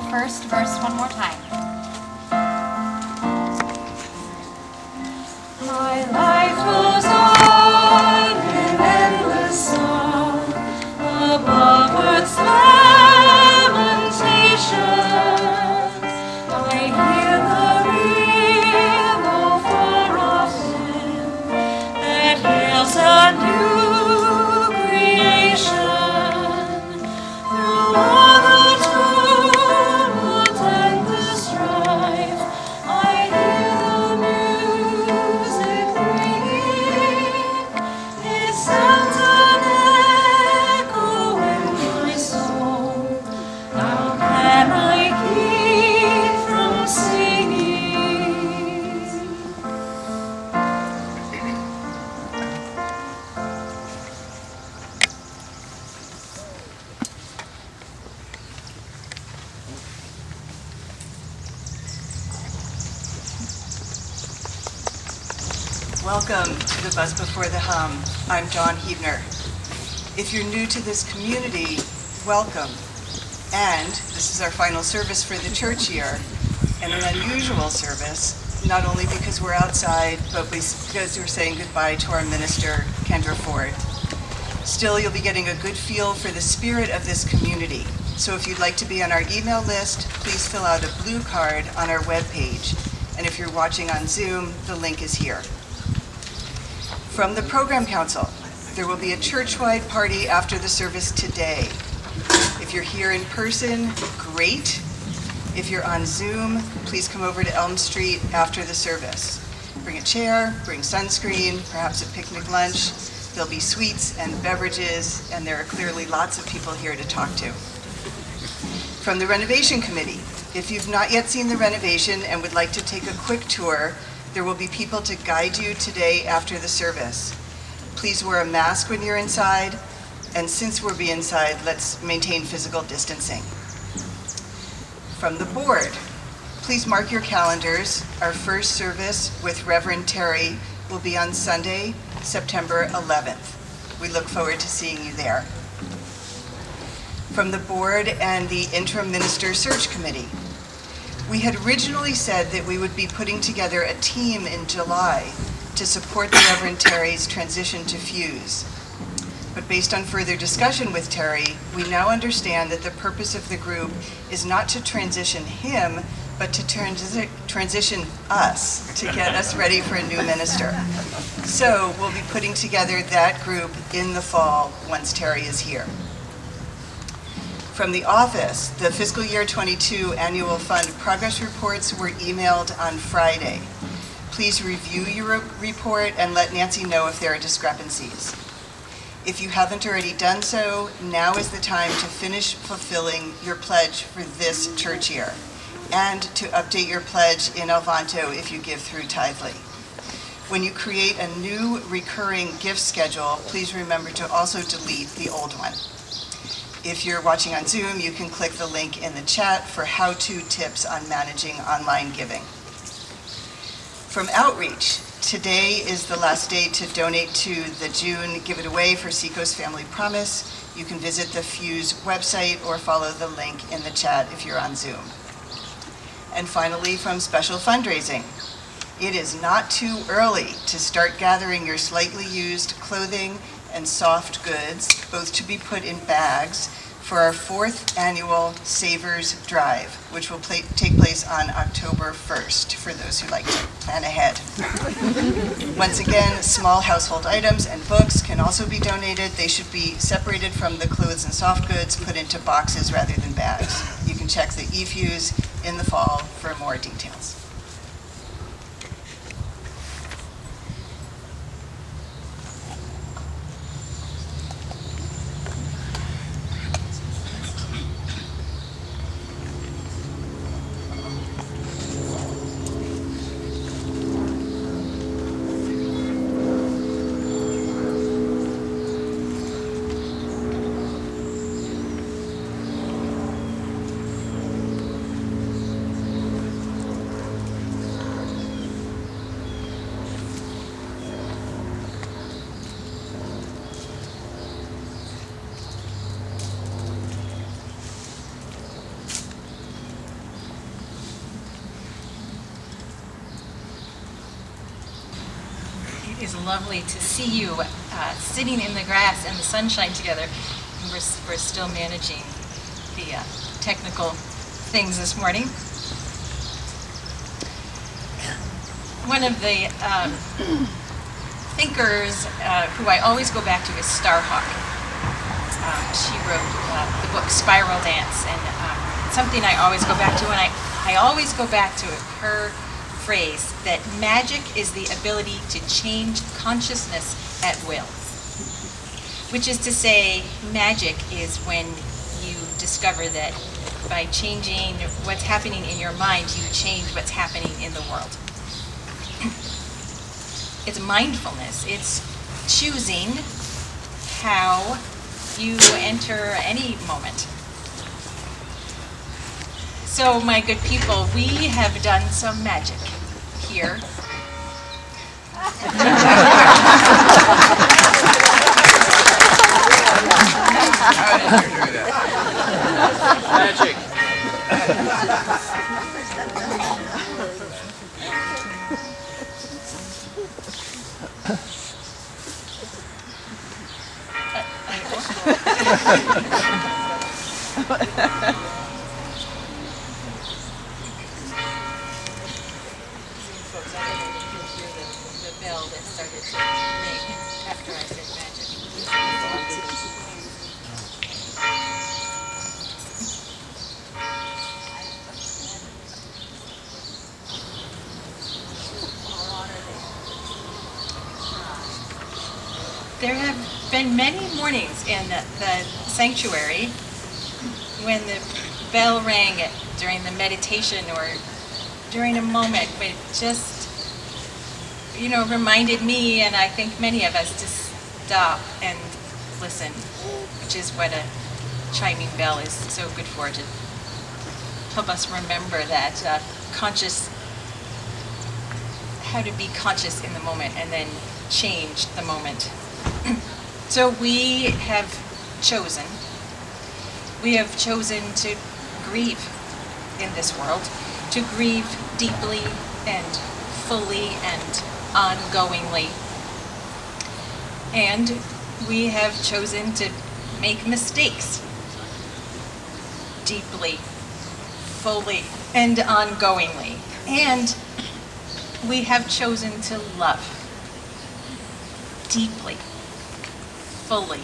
first verse one more time. My life goes on in endless song above earth's lamentations. I hear the river far off sin that hails a new creation through all the tumult and the strife. I hear the music ringing, it sounds an echo in my soul. How can I keep from singing? Welcome to the Buzz Before the Hum. I'm Dawn Hebner. If you're new to this community, welcome. And this is our final service for the church year, and an unusual service, not only because we're outside, but because we're saying goodbye to our minister, Kendra Ford. Still, you'll be getting a good feel for the spirit of this community. So if you'd like to be on our email list, please fill out a blue card on our webpage. And if you're watching on Zoom, the link is here. From the Program Council, There will be a church-wide party after the service today. If you're here in person, great. If you're on Zoom, please come over to Elm Street after the service. Bring a chair, bring sunscreen, perhaps a picnic lunch. There'll be sweets and beverages, and there are clearly lots of people here to talk to. From the Renovation Committee, if you've not yet seen the renovation and would like to take a quick tour, there will be people to guide you today after the service. Please wear a mask when you're inside, and since we'll be inside, let's maintain physical distancing. From the board, please mark your calendars. Our first service with Reverend Terry will be on Sunday, September 11th. We look forward to seeing you there. From the board and the Interim Minister Search Committee, we had originally said that we would be putting together a team in July to support the Reverend Terry's transition to FUUSE. But based on further discussion with Terry, we now understand that the purpose of the group is not to transition him, but to transition us, to get us ready for a new minister. So we'll be putting together that group in the fall once Terry is here. From the office, the fiscal year 22 annual fund progress reports were emailed on Friday. Please review your report and let Nancy know if there are discrepancies. If you haven't already done so, now is the time to finish fulfilling your pledge for this church year and to update your pledge in Alvanto if you give through Tithely. When you create a new recurring gift schedule, please remember to also delete the old one. If you're watching on Zoom, you can click the link in the chat for how-to tips on managing online giving. From Outreach, today is the last day to donate to the June Give It Away for Seacoast Family Promise. You can visit the FUUSE website or follow the link in the chat if you're on Zoom. And finally, from Special Fundraising, it is not too early to start gathering your slightly used clothing and soft goods, both to be put in bags, for our 4th annual Savers Drive, which will take place on October 1st, for those who like to plan ahead. Once again, small household items and books can also be donated. They should be separated from the clothes and soft goods, put into boxes rather than bags. You can check the F.U.U.S.E in the fall for more details. It is lovely to see you sitting in the grass and the sunshine together. We're still managing the technical things this morning. One of the thinkers who I always go back to is Starhawk. She wrote the book Spiral Dance, and something I always go back to, and I always go back to her phrase that magic is the ability to change consciousness at will. Which is to say, magic is when you discover that by changing what's happening in your mind, you change what's happening in the world. It's mindfulness. It's choosing how you enter any moment. So, my good people, we have done some magic here. Magic. The bell that started to ring after I said magic. there have been many mornings in the sanctuary when the bell rang during the meditation or during a moment, it just, reminded me, and I think many of us, to stop and listen, which is what a chiming bell is so good for, to help us remember that how to be conscious in the moment and then change the moment. So we have chosen to grieve in this world, to grieve deeply and fully and ongoingly. And we have chosen to make mistakes deeply, fully, and ongoingly. And we have chosen to love deeply, fully,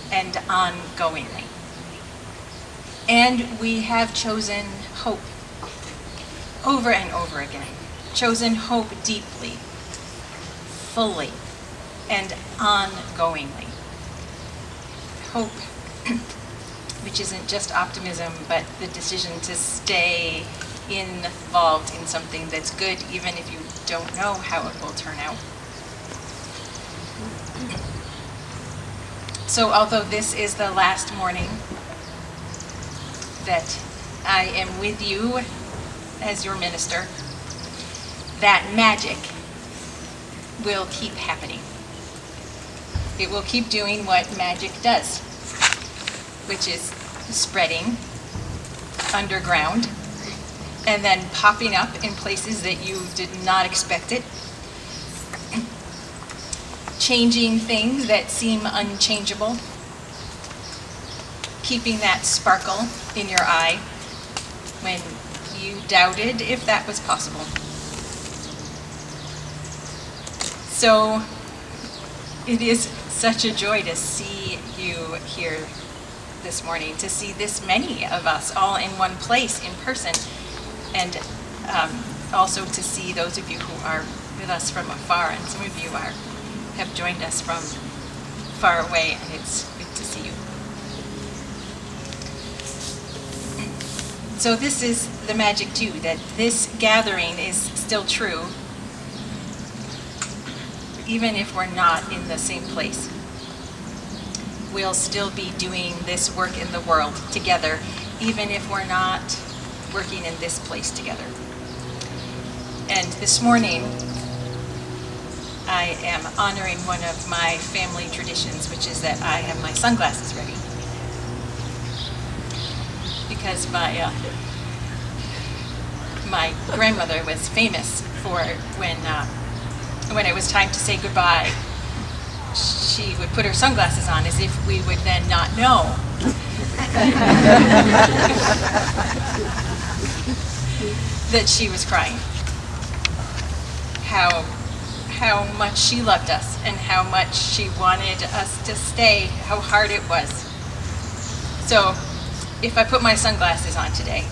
and ongoingly. And we have chosen hope over and over again, chosen hope deeply, fully, and ongoingly. Hope, which isn't just optimism, but the decision to stay involved in something that's good, even if you don't know how it will turn out. So although this is the last morning that I am with you as your minister, that magic will keep happening. It will keep doing what magic does, which is spreading underground and then popping up in places that you did not expect it, changing things that seem unchangeable, keeping that sparkle in your eye when you doubted if that was possible. So it is such a joy to see you here this morning, to see this many of us all in one place in person, and also to see those of you who are with us from afar, and some of you have joined us from far away, and it's good to see you. So this is the magic too, that this gathering is still true, even if we're not in the same place. We'll still be doing this work in the world together, even if we're not working in this place together. And this morning, I am honoring one of my family traditions, which is that I have my sunglasses ready. Because my grandmother was famous for when it was time to say goodbye, she would put her sunglasses on as if we would then not know that she was crying. How much she loved us and how much she wanted us to stay, how hard it was. So if I put my sunglasses on today,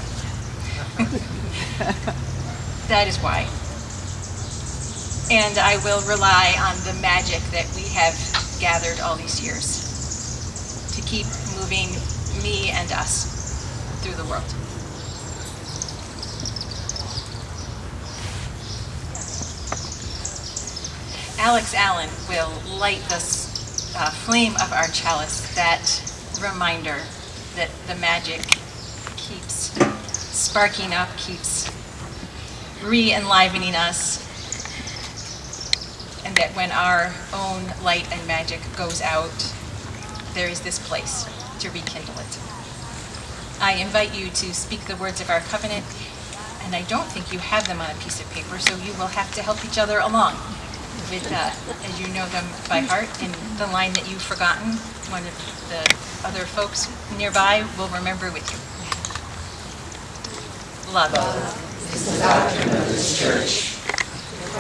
that is why. And I will rely on the magic that we have gathered all these years to keep moving me and us through the world. Alex Allen will light the flame of our chalice, that reminder that the magic keeps sparking up, keeps re-enlivening us, and that when our own light and magic goes out, there is this place to rekindle it. I invite you to speak the words of our covenant, and I don't think you have them on a piece of paper, so you will have to help each other along with, as you know them by heart. In the line that you've forgotten, one of the other folks nearby will remember with you. Love is the doctrine of this church.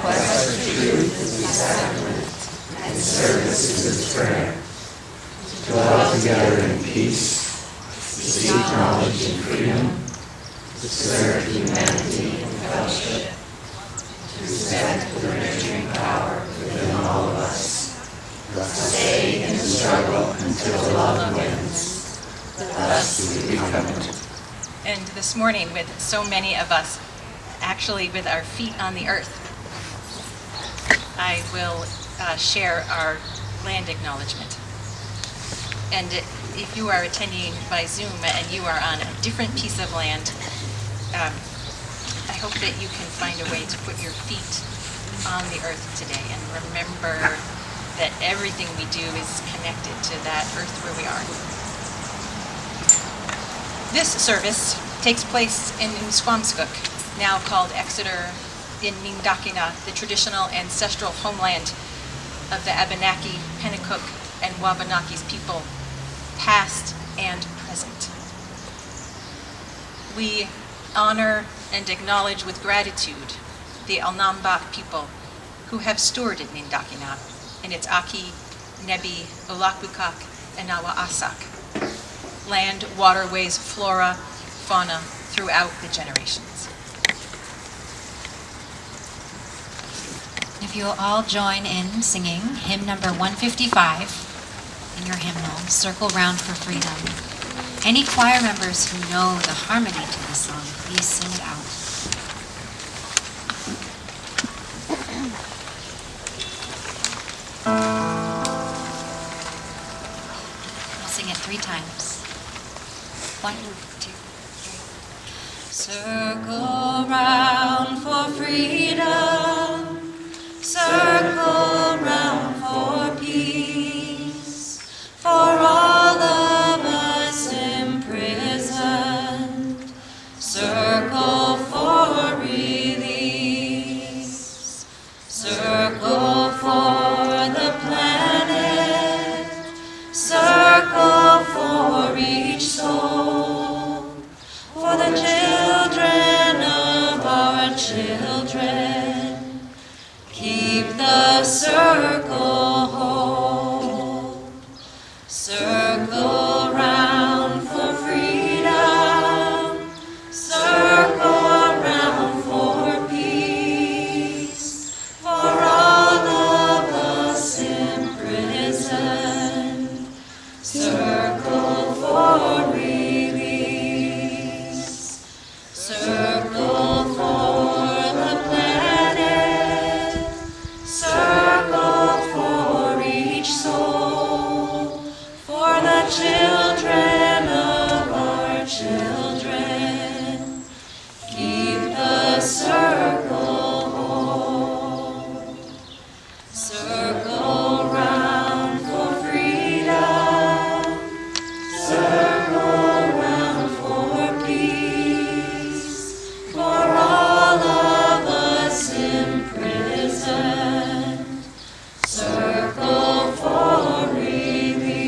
Quest for truth is the sacrament, and service is its prayer. To dwell together in peace, to seek knowledge and freedom, to serve humanity in fellowship, to respect the nurturing power within all of us, Thus stay in the struggle until love wins. Thus we become it. And this morning, with so many of us actually with our feet on the earth, I will share our land acknowledgement. And if you are attending by Zoom and you are on a different piece of land, I hope that you can find a way to put your feet on the earth today and remember that everything we do is connected to that earth where we are. This service takes place in Squamscook, now called Exeter, in Nindakina, the traditional ancestral homeland of the Abenaki, Pennacook, and Wabanakis people, past and present. We honor and acknowledge with gratitude the Alnambak people who have stewarded Nindakina in its Aki, Nebi, Olakbukak, and Nawaasak, land, waterways, flora, fauna throughout the generations. If you'll all join in singing hymn number 155 in your hymnal, Circle Round for Freedom. Any choir members who know the harmony to this song, please sing it out. I'll sing it 3 times. 1, 2, 3. Circle round for freedom. Circle round for peace, for all of us imprisoned. Circle for release. Circle for the planet. Circle for each soul. For the children of our children. Keep the circle whole. Circle round for freedom. Circle round for peace. For all of us imprisoned. Circle for release. Circle for the planet. Circle for each soul. For the children of our children. Keep the circle whole. Circle round for freedom. Circle round for peace. For all of us imprisoned. Circle for release.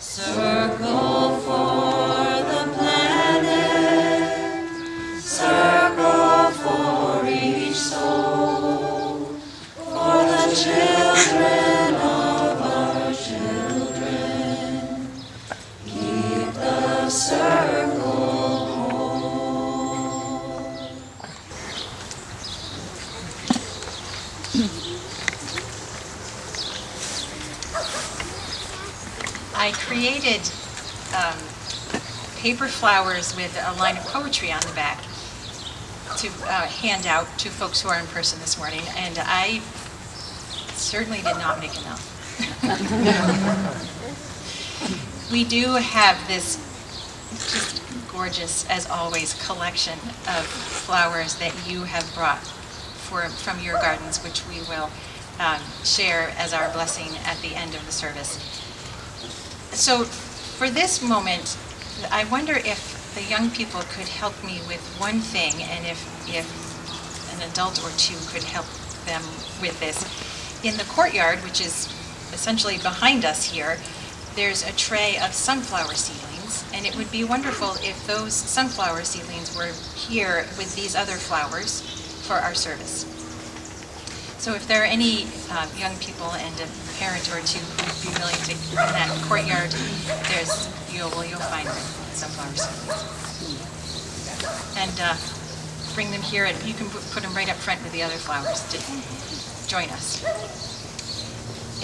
Circle for the planet. Circle for each soul. For the children of our children. Keep the circle whole. I created paper flowers with a line of poetry on the back to hand out to folks who are in person this morning, and I certainly did not make enough. We do have this just gorgeous, as always, collection of flowers that you have brought from your gardens, which we will share as our blessing at the end of the service. So for this moment, I wonder if the young people could help me with one thing, and if an adult or two could help them with this. In the courtyard, which is essentially behind us here, there's a tray of sunflower seedlings, and it would be wonderful if those sunflower seedlings were here with these other flowers for our service. So if there are any young people and a parent or two who would be willing to, in that courtyard, you'll find sunflower seedlings. And bring them here, and you can put them right up front with the other flowers to join us.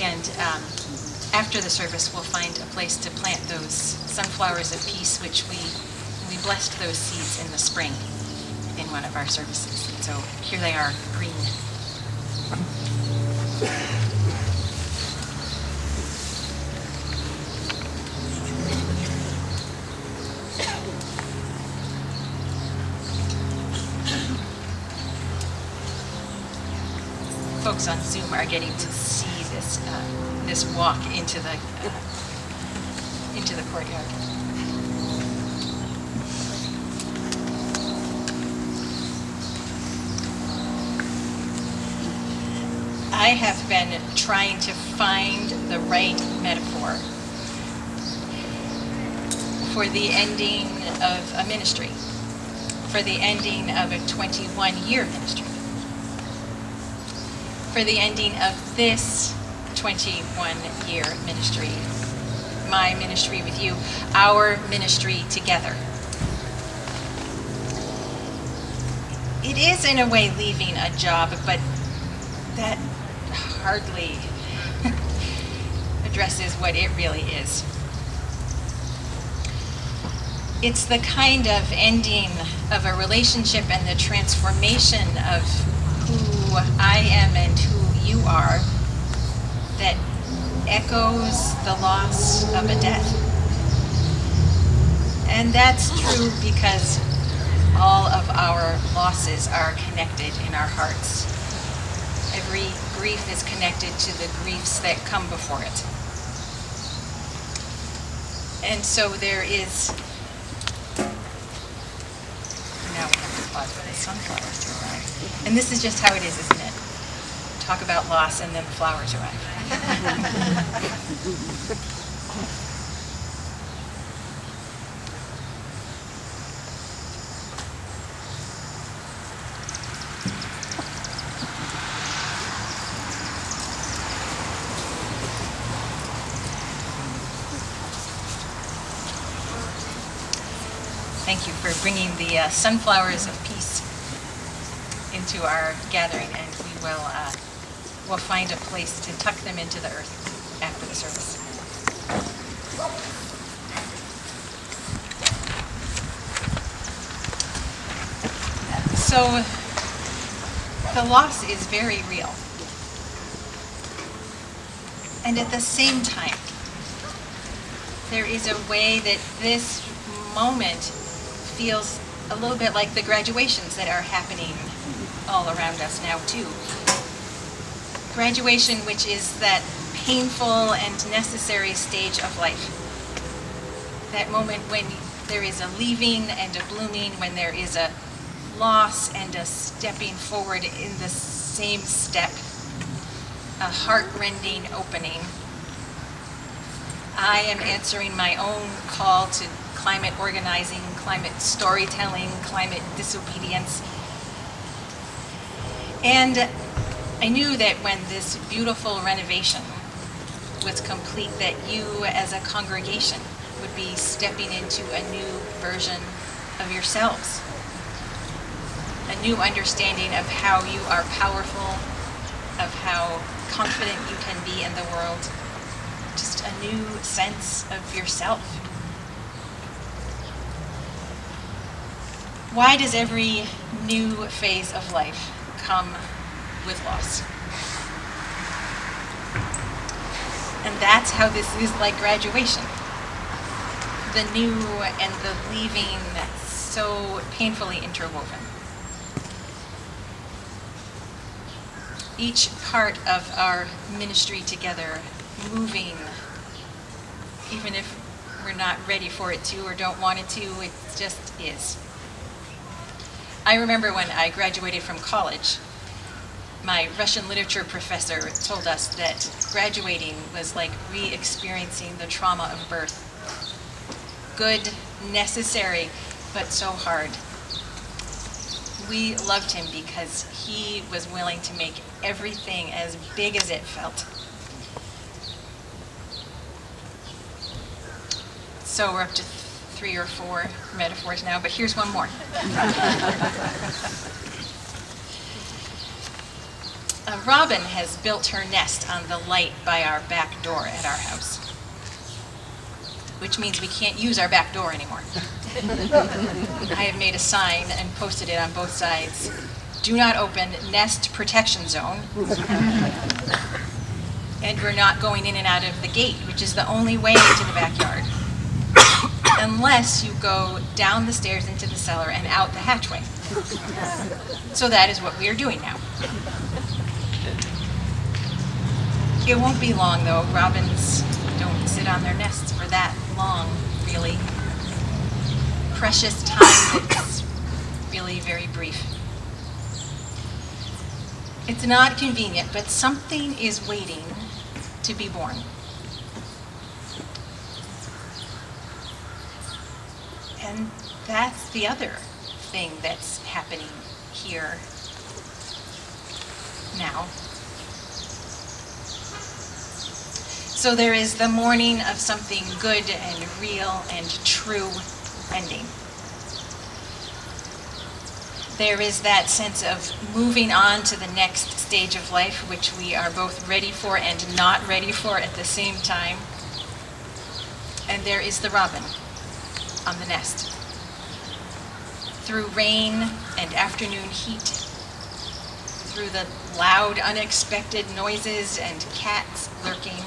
And after the service, we'll find a place to plant those sunflowers of peace, which we blessed those seeds in the spring in one of our services. And so here they are, green. Folks on Zoom are getting to see this walk into the courtyard. I have been trying to find the right metaphor for the ending of a ministry, for the ending of a 21-year ministry, for the ending of this 21-year ministry, my ministry with you, our ministry together. It is in a way leaving a job, but that hardly addresses what it really is. It's the kind of ending of a relationship and the transformation of who I am and who you are that echoes the loss of a death. And that's true because all of our losses are connected in our hearts. Every grief is connected to the griefs that come before it. And so there is, now we have to pause for the sunflowers to arrive. And this is just how it is, isn't it? Talk about loss and then flowers arrive. Thank you for bringing the sunflowers of peace into our gathering, and we'll find a place to tuck them into the earth after the service. So the loss is very real. And at the same time, there is a way that this moment feels a little bit like the graduations that are happening all around us now too. Graduation, which is that painful and necessary stage of life. That moment when there is a leaving and a blooming, when there is a loss and a stepping forward in the same step, a heart-rending opening. I am answering my own call to climate organizing, climate storytelling, climate disobedience. And I knew that when this beautiful renovation was complete, that you as a congregation would be stepping into a new version of yourselves. A new understanding of how you are powerful, of how confident you can be in the world. Just a new sense of yourself. Why does every new phase of life come with loss? And that's how this is like graduation. The new and the leaving, so painfully interwoven. Each part of our ministry together moving, even if we're not ready for it to or don't want it to, it just is. I remember when I graduated from college, my Russian literature professor told us that graduating was like re-experiencing the trauma of birth. Good, necessary, but so hard. We loved him because he was willing to make everything as big as it felt. So we're up to 3 or 4 metaphors now, but here's one more. A robin has built her nest on the light by our back door at our house, which means we can't use our back door anymore. I have made a sign and posted it on both sides. Do not open, nest protection zone. And we're not going in and out of the gate, which is the only way to the backyard, unless you go down the stairs into the cellar and out the hatchway. So that is what we are doing now. It won't be long, though. Robins don't sit on their nests for that long, really. Precious time that's really very brief. It's not convenient, but something is waiting to be born. And that's the other thing that's happening here now. So there is the morning of something good and real and true ending. There is that sense of moving on to the next stage of life, which we are both ready for and not ready for at the same time. And there is the robin on the nest. Through rain and afternoon heat, through the loud, unexpected noises and cats lurking,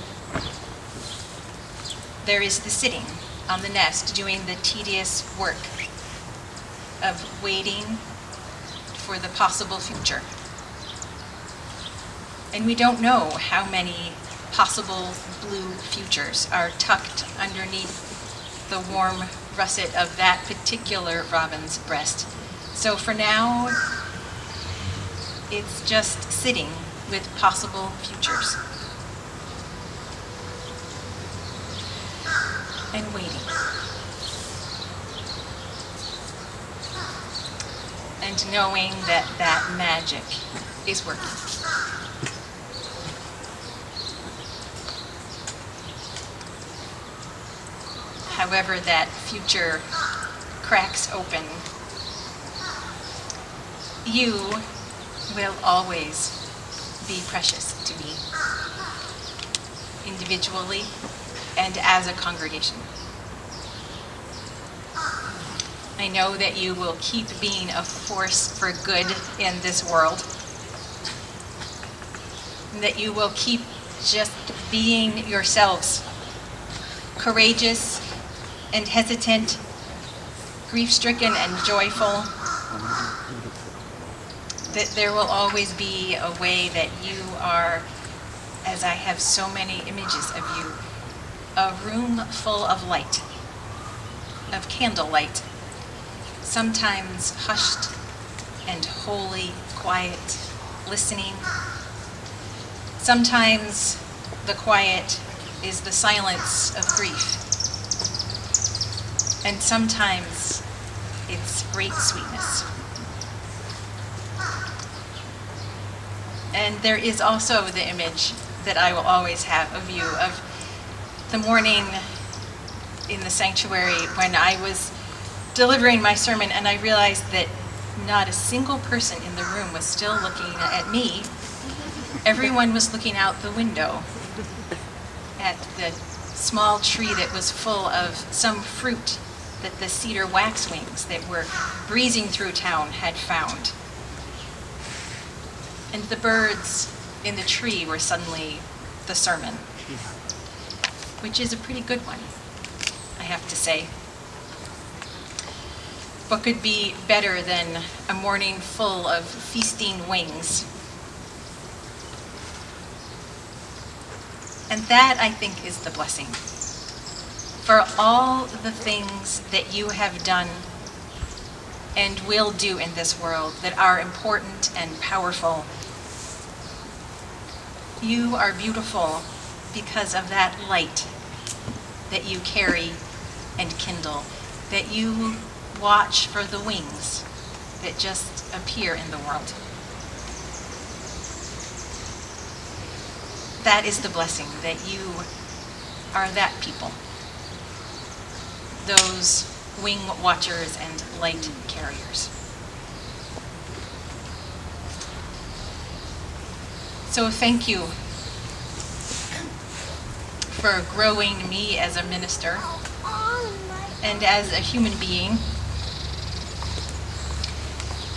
there is the sitting on the nest doing the tedious work of waiting for the possible future. And we don't know how many possible blue futures are tucked underneath the warm russet of that particular robin's breast. So for now, it's just sitting with possible futures. And waiting. And knowing that that magic is working. However that future cracks open, you will always be precious to me, individually and as a congregation. I know that you will keep being a force for good in this world, and that you will keep just being yourselves, courageous and hesitant, grief-stricken and joyful, that there will always be a way that you are, as I have so many images of you, a room full of light, of candlelight, sometimes hushed and wholly quiet, listening. Sometimes the quiet is the silence of grief. And sometimes it's great sweetness. And there is also the image that I will always have of you, of the morning in the sanctuary when I was delivering my sermon and I realized that not a single person in the room was still looking at me. Everyone was looking out the window at the small tree that was full of some fruit that the cedar waxwings that were breezing through town had found. And the birds in the tree were suddenly the sermon, which is a pretty good one, I have to say. What could be better than a morning full of feasting wings? And that, I think, is the blessing. For all the things that you have done and will do in this world that are important and powerful, you are beautiful because of that light that you carry and kindle, that you watch for the wings that just appear in the world. That is the blessing, that you are that people, those wing watchers and light carriers. So thank you for growing me as a minister and as a human being.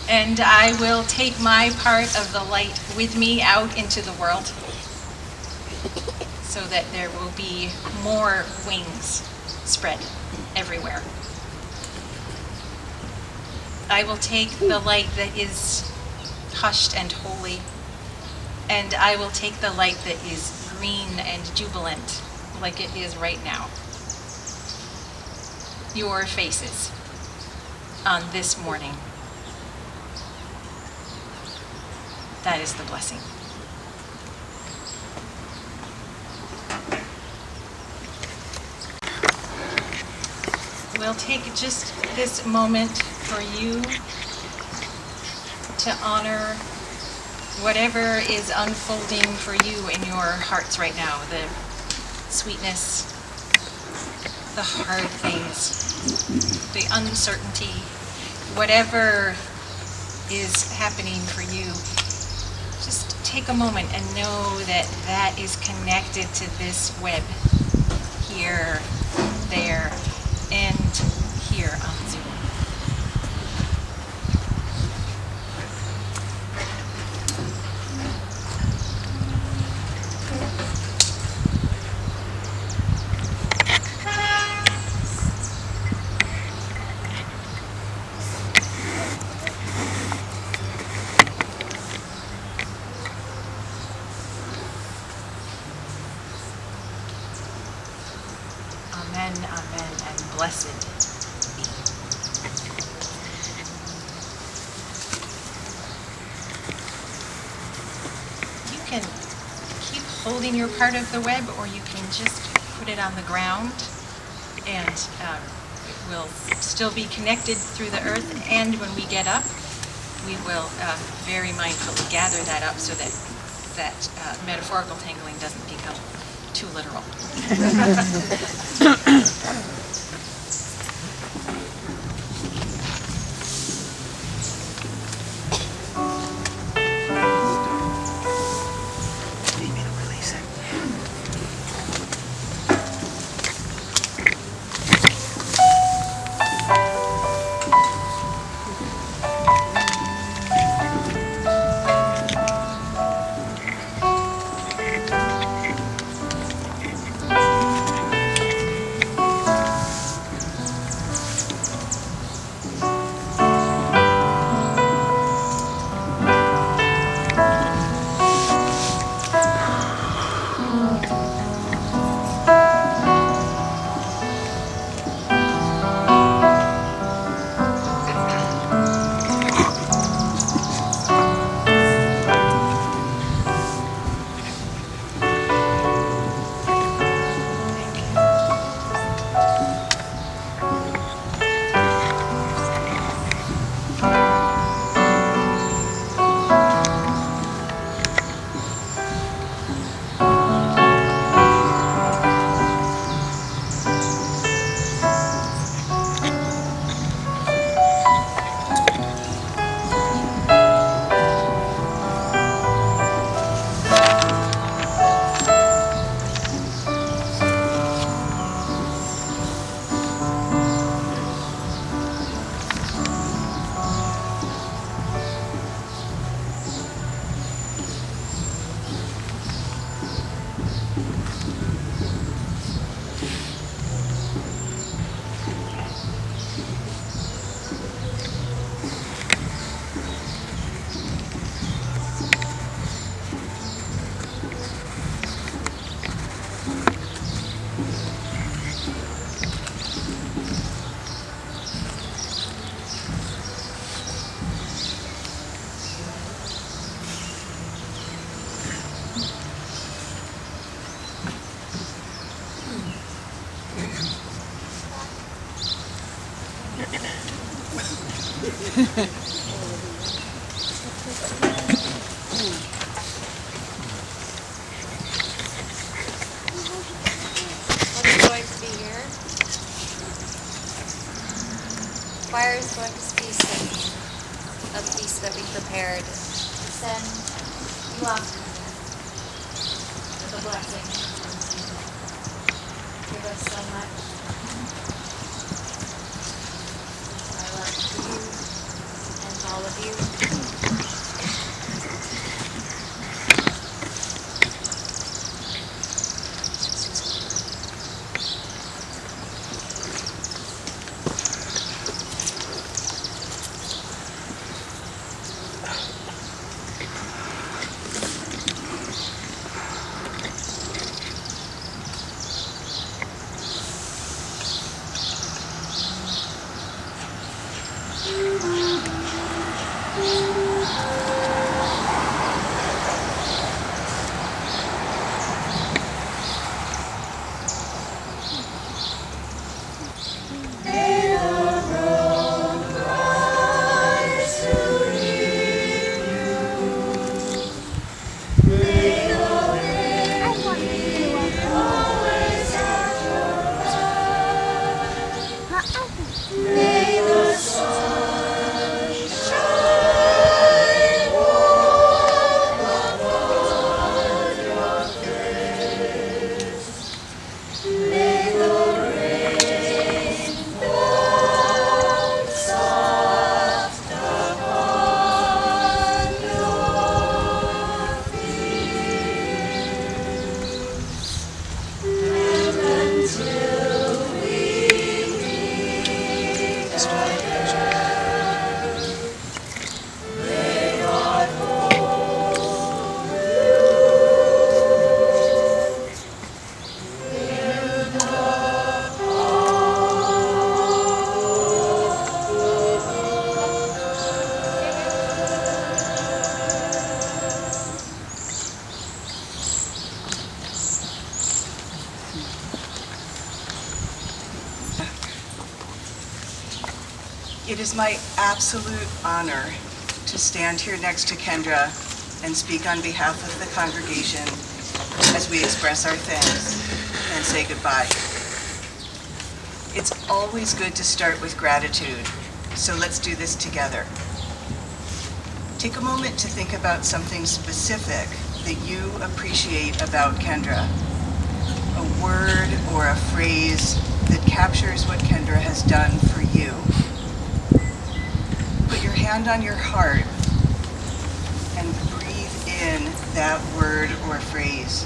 And I will take my part of the light with me out into the world so that there will be more wings spread everywhere. I will take the light that is hushed and holy, and I will take the light that is green and jubilant like it is right now. Your faces on this morning. That is the blessing. We'll take just this moment for you to honor whatever is unfolding for you in your hearts right now, the sweetness, the hard things, the uncertainty, whatever is happening for you. Just take a moment and know that that is connected to this web here, there, and here on Zoom. Amen, amen, and blessed be. You can keep holding your part of the web, or you can just put it on the ground, and it will still be connected through the earth. And when we get up, we will very mindfully gather that up so that metaphorical tangling doesn't become too literal. What a joy to be here. Choir is going to be singing a piece that we prepared to send you off. a blessing. Give us so much. Our love to you and all of you. It is my absolute honor to stand here next to Kendra and speak on behalf of the congregation as we express our thanks and say goodbye. It's always good to start with gratitude, so let's do this together. Take a moment to think about something specific that you appreciate about Kendra. A word or a phrase that captures what Kendra has done for you. Put your hand on your heart and breathe in that word or phrase.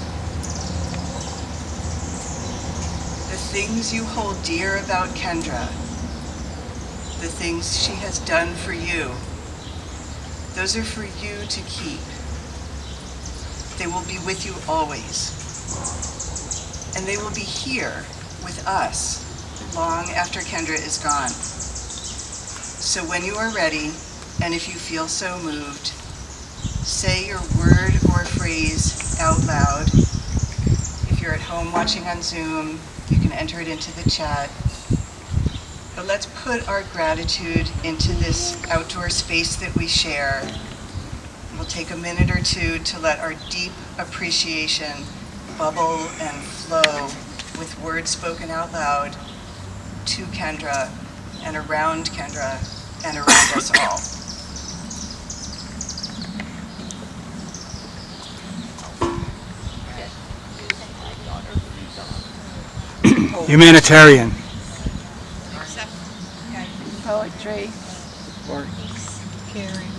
The things you hold dear about Kendra, the things she has done for you, those are for you to keep. They will be with you always. And they will be here with us long after Kendra is gone. So when you are ready, and if you feel so moved, say your word or phrase out loud. If you're at home watching on Zoom, you can enter it into the chat. But let's put our gratitude into this outdoor space that we share. We'll take a minute or two to let our deep appreciation bubble and flow with words spoken out loud to Kendra and around Kendra and around us all. Humanitarian. Poetry. Caring.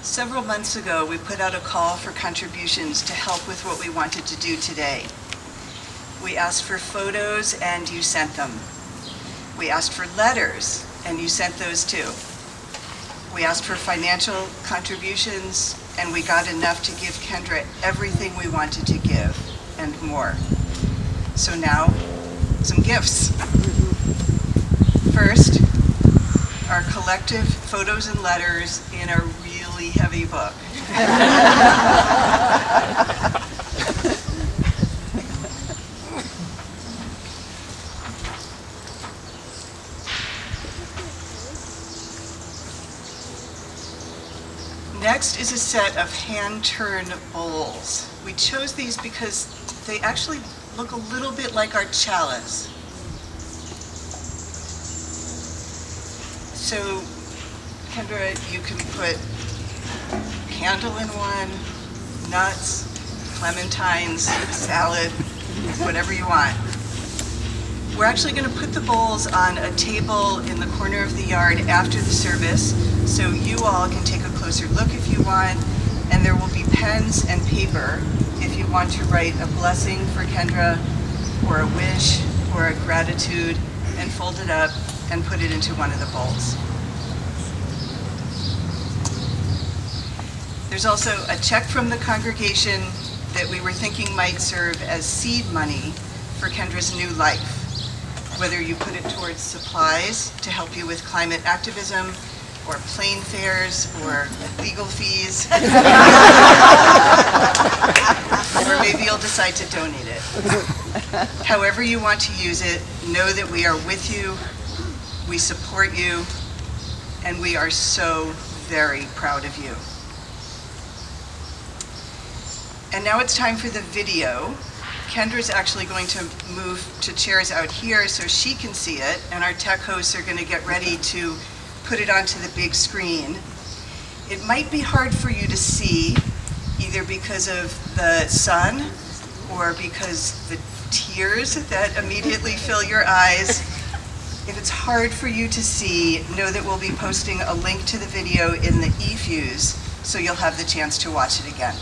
Several months ago, we put out a call for contributions to help with what we wanted to do today. We asked for photos and you sent them. We asked for letters and you sent those too. We asked for financial contributions and we got enough to give Kendra everything we wanted to give and more. So now, some gifts. First, our collective photos and letters in a really heavy book. Next is a set of hand-turned bowls. We chose these because they actually look a little bit like our chalice. So, Kendra, you can put candle in one, nuts, clementines, salad, whatever you want. We're actually going to put the bowls on a table in the corner of the yard after the service, so you all can take a closer look if you want, and there will be pens and paper if you want to write a blessing for Kendra, or a wish, or a gratitude, and fold it up and put it into one of the bowls. There's also a check from the congregation that we were thinking might serve as seed money for Kendra's new life. Whether you put it towards supplies to help you with climate activism, or plane fares, or legal fees, or maybe you'll decide to donate it. However you want to use it, know that we are with you, we support you, and we are so very proud of you. And now it's time for the video. Kendra's actually going to move to chairs out here so she can see it, and our tech hosts are going to get ready to put it onto the big screen. It might be hard for you to see, either because of the sun or because the tears that immediately fill your eyes. If it's hard for you to see, know that we'll be posting a link to the video in the F.U.U.S E, so you'll have the chance to watch it again.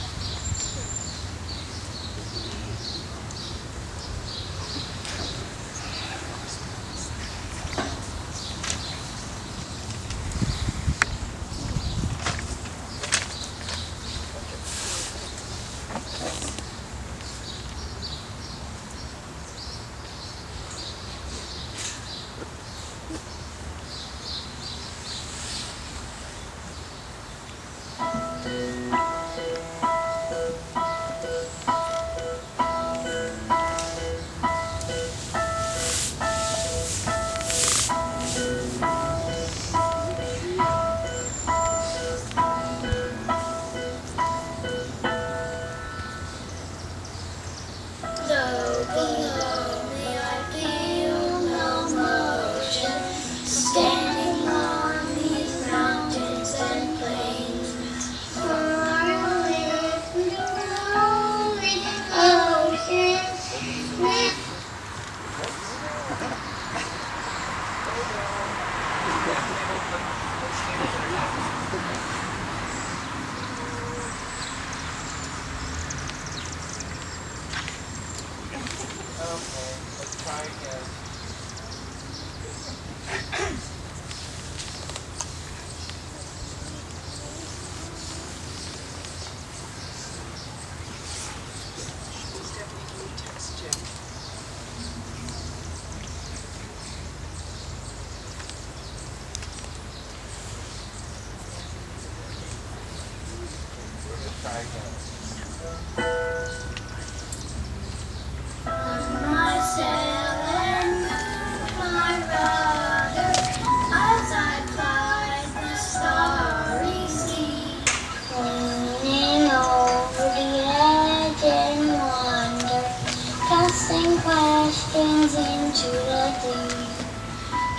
Questions into the deep,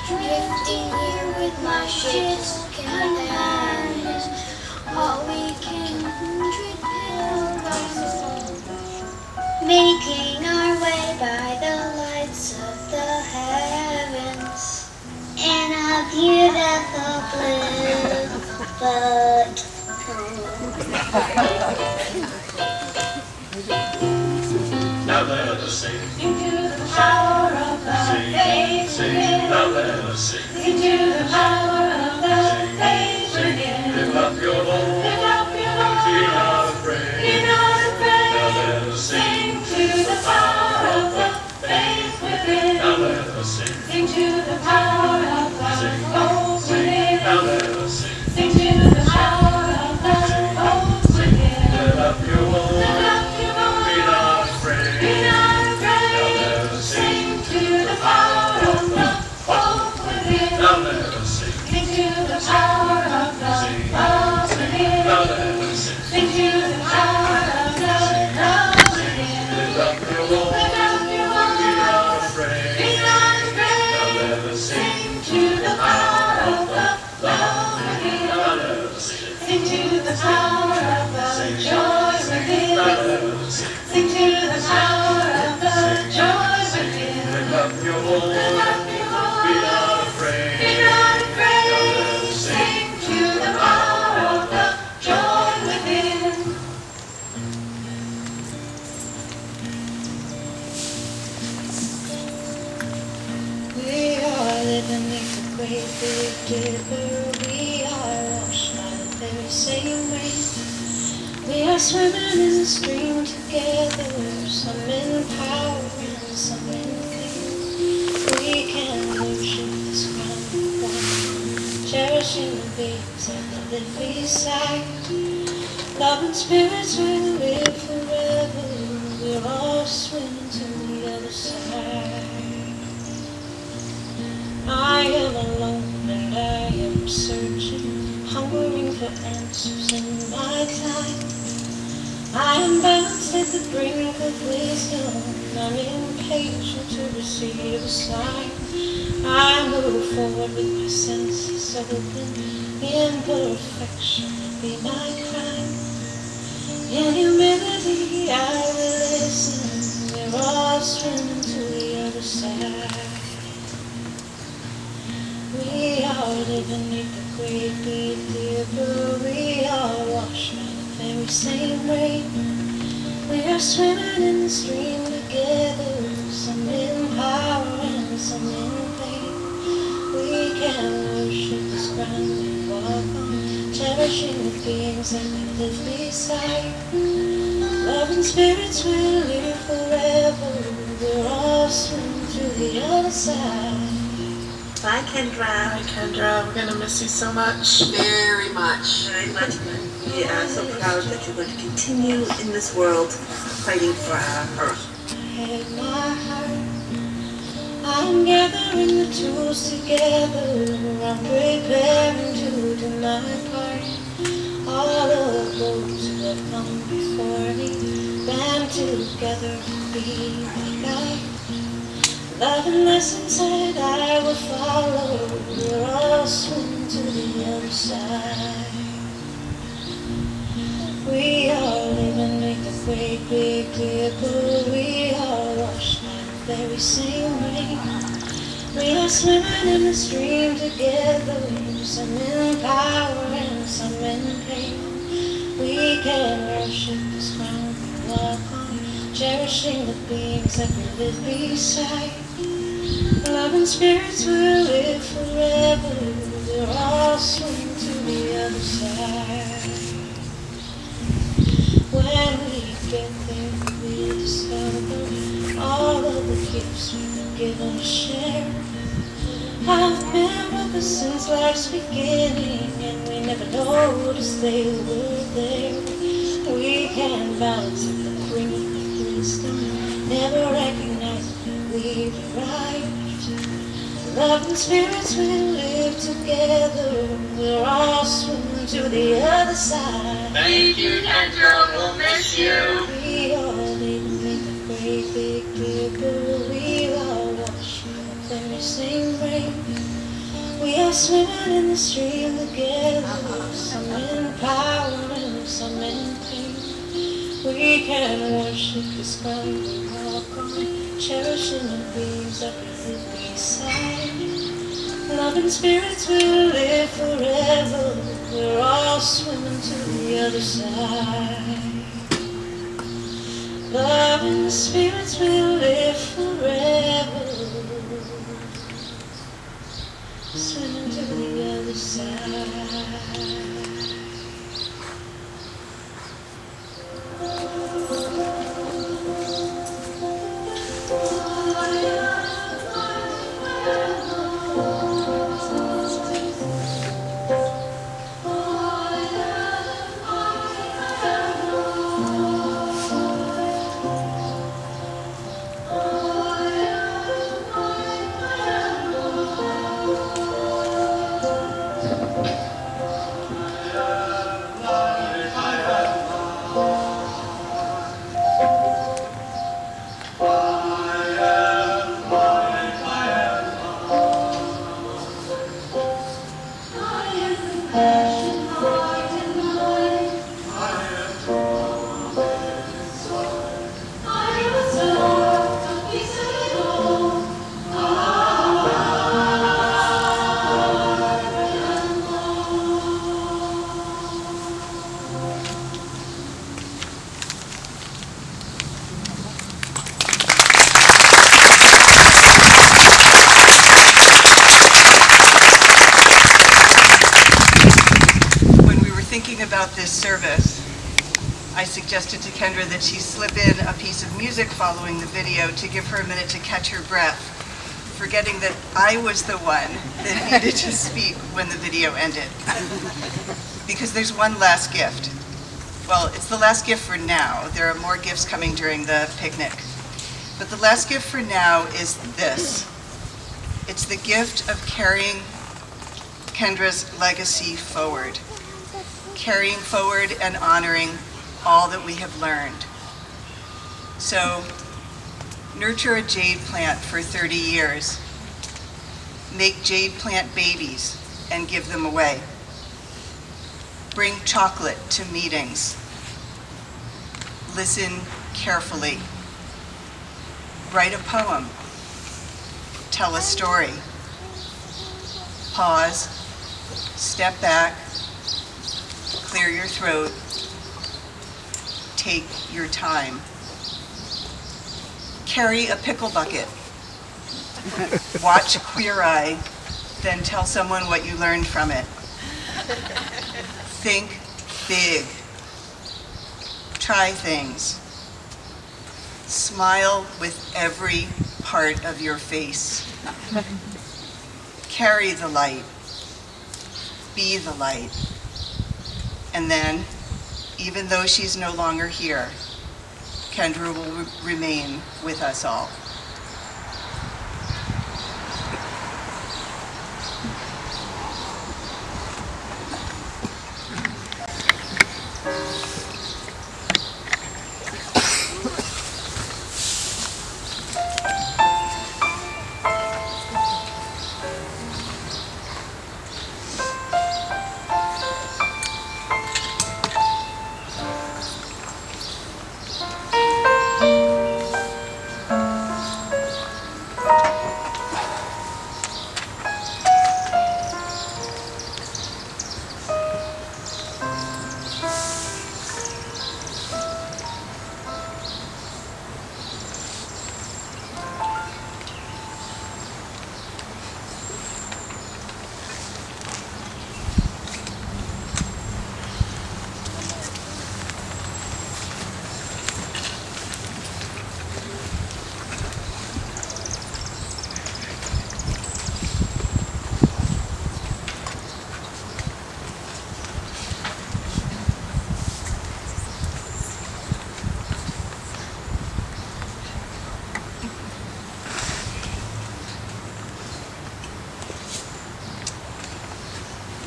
drifting here with my ship's companions. All weekend making our way by the lights of the heavens in a beautiful blue boat. Now let us sing. Into the power of the faith within. Now let us sing. Into the power of the faith within. Lift up your Lord. Lift up your Lord. Be not afraid. Be not afraid. Now let us sing. Sing to the power of the faith within. Now let us sing. Sing to the power of the hope within. Now let us sing. Sing to the power of the great big dipper, we are washed by the very same rain. We are swimming in the stream together, some in power and some in pain. We can worship this ground we walk, cherishing the beings that live beside. Love and spirits will live forever, we're all swimming to the other side. I am alone and I am searching, hungering for answers in my time. I am balanced at the brink of wisdom, I'm impatient to receive a sign. I move forward with my senses open, imperfection will be my crime. In humility I will listen, we're all swimming to the other side. We are living beneath the great big dipper, we are washed by the very same rain. We are swimming in the stream together, some in power and some in pain. We can worship this ground we walk on, cherishing the beings that we live beside. Love and spirits will live forever, we're all swimming to the other side. Bye, Kendra. Hi, Kendra. We're going to miss you so much. Very much. Very much. We are so proud that you're going to continue in this world fighting for our earth. Had my heart, I'm gathering the tools together, I'm preparing to do my part. All of those who have come before me, band together to be my guide. Love and lessons that I will follow, we're all swimming to the other side. We are living beneath the great big dipper, we are washed by the very same rain. We are swimming in the stream together, some in power and some in pain. We can worship this ground we walk on, cherishing the beings that we live beside. Love and spirits will live forever, we're all swimming to the other side. When we get there, we discover all of the gifts we've been given to share. I've been with us since life's beginning, and we never noticed they were there. We can balance at the brink of wisdom, never recognize when we've arrived. Love and spirits will live together, we're all swimming to the other side. Thank you, Kendra. We'll miss you. We all live beneath the great big dipper, we all wash in the very same rain. We are swimming in the stream together, some in power and some in pain. We can worship this ground we walk on, cherishing the beings that we live beside. Love and spirits will live forever, we're all swimming to the other side. Love and spirits will live forever, swimming to the other side. service, I suggested to Kendra that she slip in a piece of music following the video to give her a minute to catch her breath, forgetting that I was the one that needed to speak when the video ended. Because there's one last gift. Well, it's the last gift for now. There are more gifts coming during the picnic. But the last gift for now is this. It's the gift of carrying Kendra's legacy forward. Carrying forward and honoring all that we have learned. So, nurture a jade plant for 30 years. Make jade plant babies and give them away. Bring chocolate to meetings. Listen carefully. Write a poem. Tell a story. Pause. Step back. Clear your throat. Take your time. Carry a pickle bucket. Watch Queer Eye, then tell someone what you learned from it. Think big. Try things. Smile with every part of your face. Carry the light. Be the light. And then, even though she's no longer here, Kendra will remain with us all.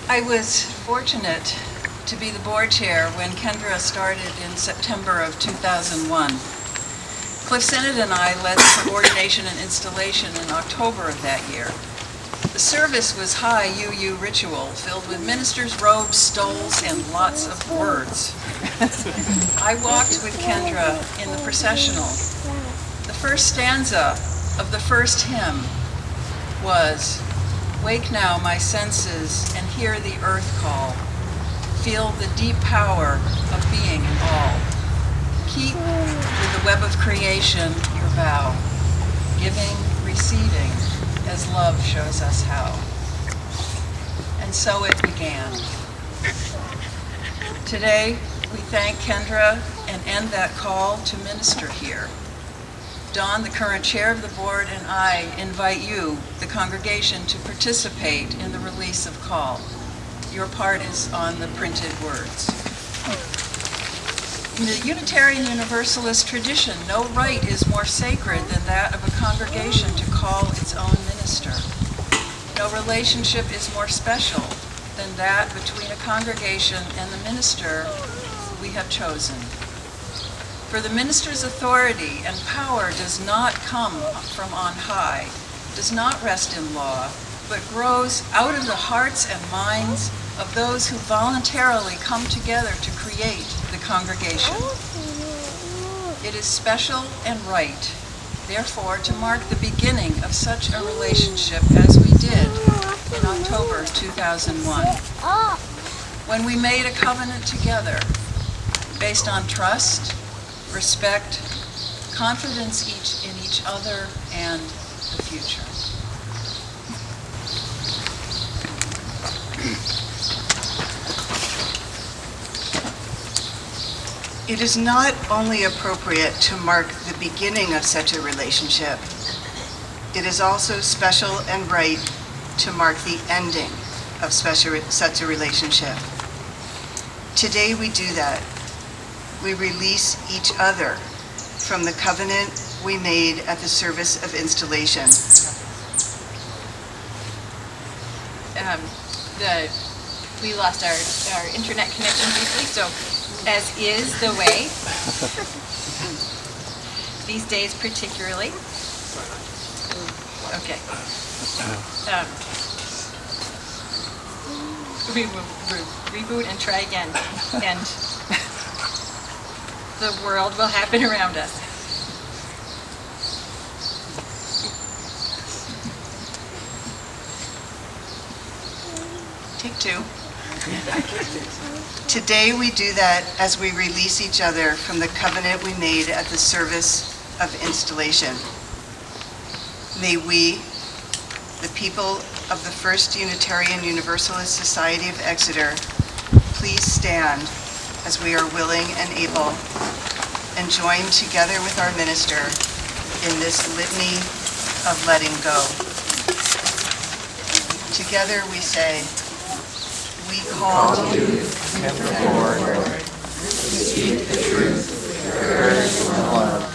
I was fortunate to be the board chair when Kendra started in September of 2001. Cliff Sennett and I led the coordination and installation in October of that year. The service was high UU ritual, filled with ministers' robes, stoles, and lots of words. I walked with Kendra in the processional. The first stanza of the first hymn was, "Wake now my senses and hear the earth call. Feel the deep power of being in all. Keep with the web of creation your vow, giving, receiving, as love shows us how." And so it began. Today, we thank Kendra and end that call to minister here. Dawn, the current chair of the board, and I invite you, the congregation, to participate in the release of call. Your part is on the printed words. In the Unitarian Universalist tradition, no rite is more sacred than that of a congregation to call its own minister. No relationship is more special than that between a congregation and the minister we have chosen. For the minister's authority and power does not come from on high, does not rest in law, but grows out of the hearts and minds of those who voluntarily come together to create the congregation. It is special and right, therefore, to mark the beginning of such a relationship as we did in October 2001, when we made a covenant together based on trust, respect, confidence in each other, and the future. It is not only appropriate to mark the beginning of such a relationship, it is also special and right to mark the ending of such a relationship. Today we do that. We release each other from the covenant we made at the service of installation. We lost our internet connection briefly, so as is the way, these days particularly. Okay. We will reboot and try again, and the world will happen around us. Take two. Today we do that as we release each other from the covenant we made at the service of installation. May we, the people of the First Unitarian Universalist Society of Exeter, please stand as we are willing and able and join together with our minister in this litany of letting go. Together we say, we call you, Kendra Ford, to speak the truth, courage and love,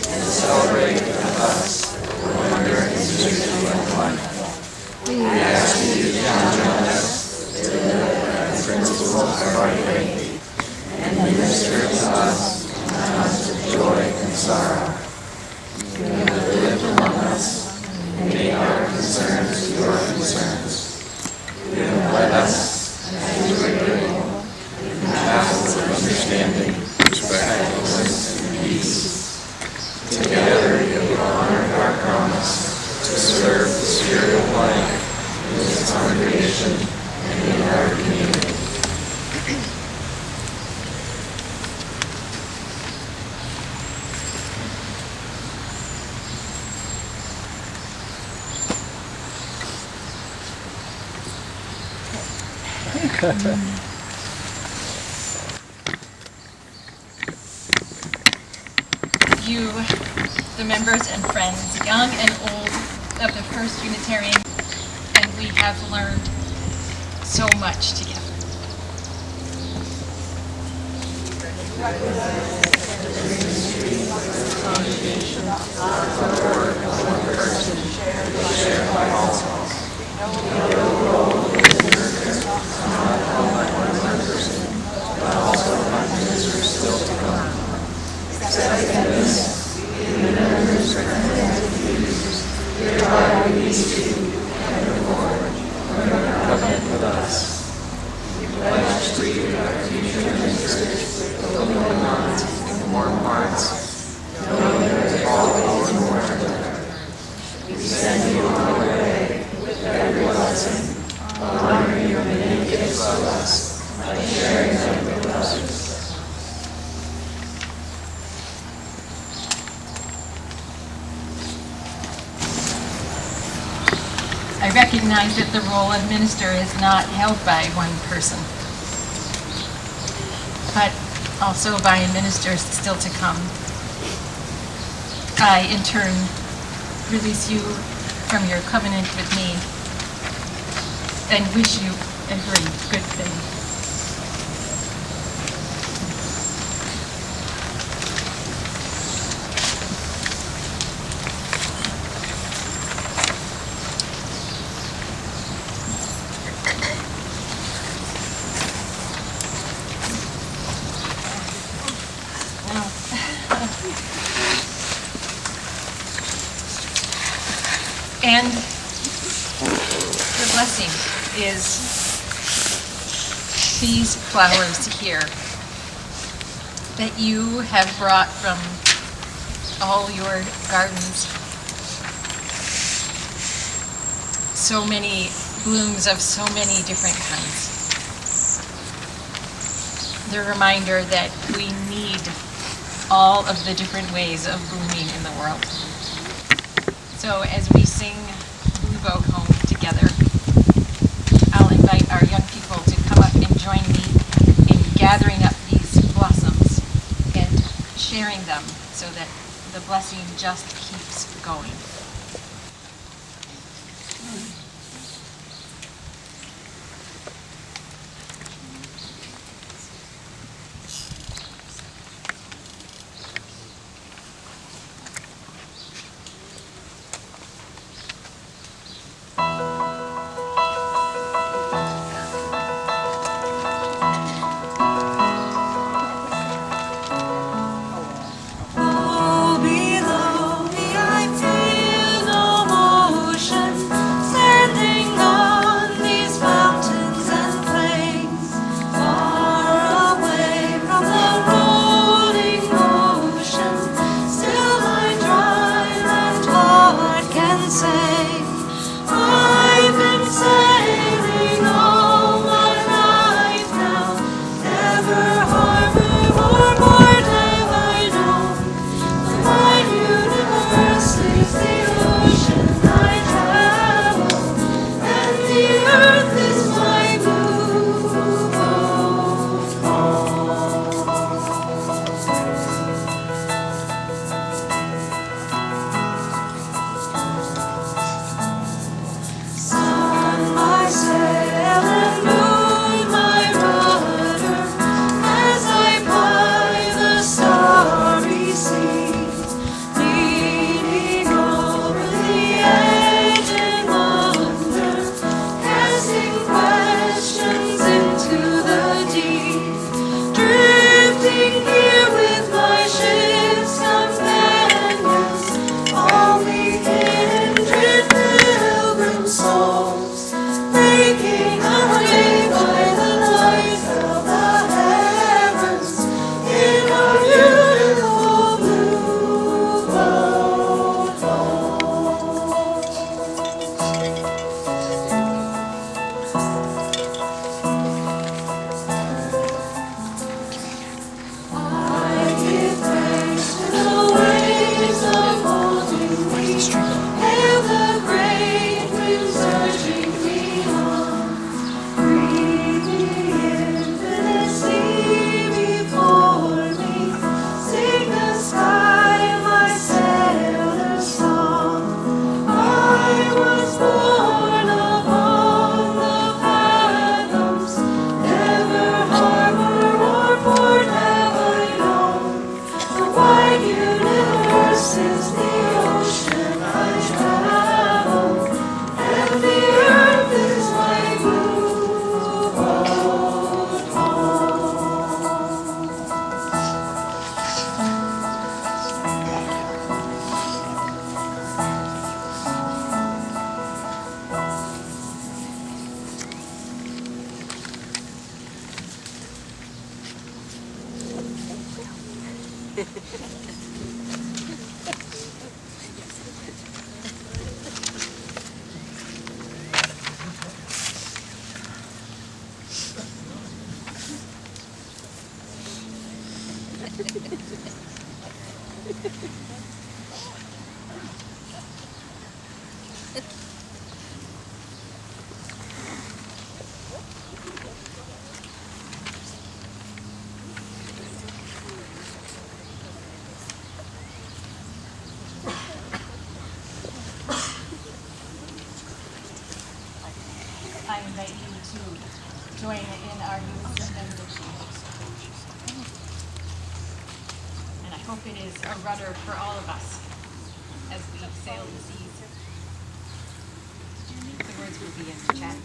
and celebrate with us the wonder and mystery of life. We ask you to challenge us to live by the principles of our faith and minister to us in times of joy and sorrow. You have lived among us and make our concerns your concerns. You have led us as you were able in paths of understanding, respectfulness, and peace. Together we honor our promise to serve the spirit of life in this congregation and in our community. You, the members and friends, young and old, of the First Unitarian, and we have learned so much together. With us. Pledge to you our future ministers, the living minds and warm hearts, knowing that all is in order. We send you on our way with every blessing, honoring your many gifts to us by sharing them with others. I recognize that the role of minister is not held by one person, but also by ministers still to come. I, in turn, release you from your covenant with me and wish you every good thing. And the blessing is these flowers here that you have brought from all your gardens. So many blooms of so many different kinds. The reminder that we need all of the different ways of blooming in the world. So as we sing Blue Boat Home together, I'll invite our young people to come up and join me in gathering up these blossoms them so that the blessing just keeps going. I invite you to join in our youth benediction. And I hope it is a rudder for all of us as we sail the seas. The words will be in the chat.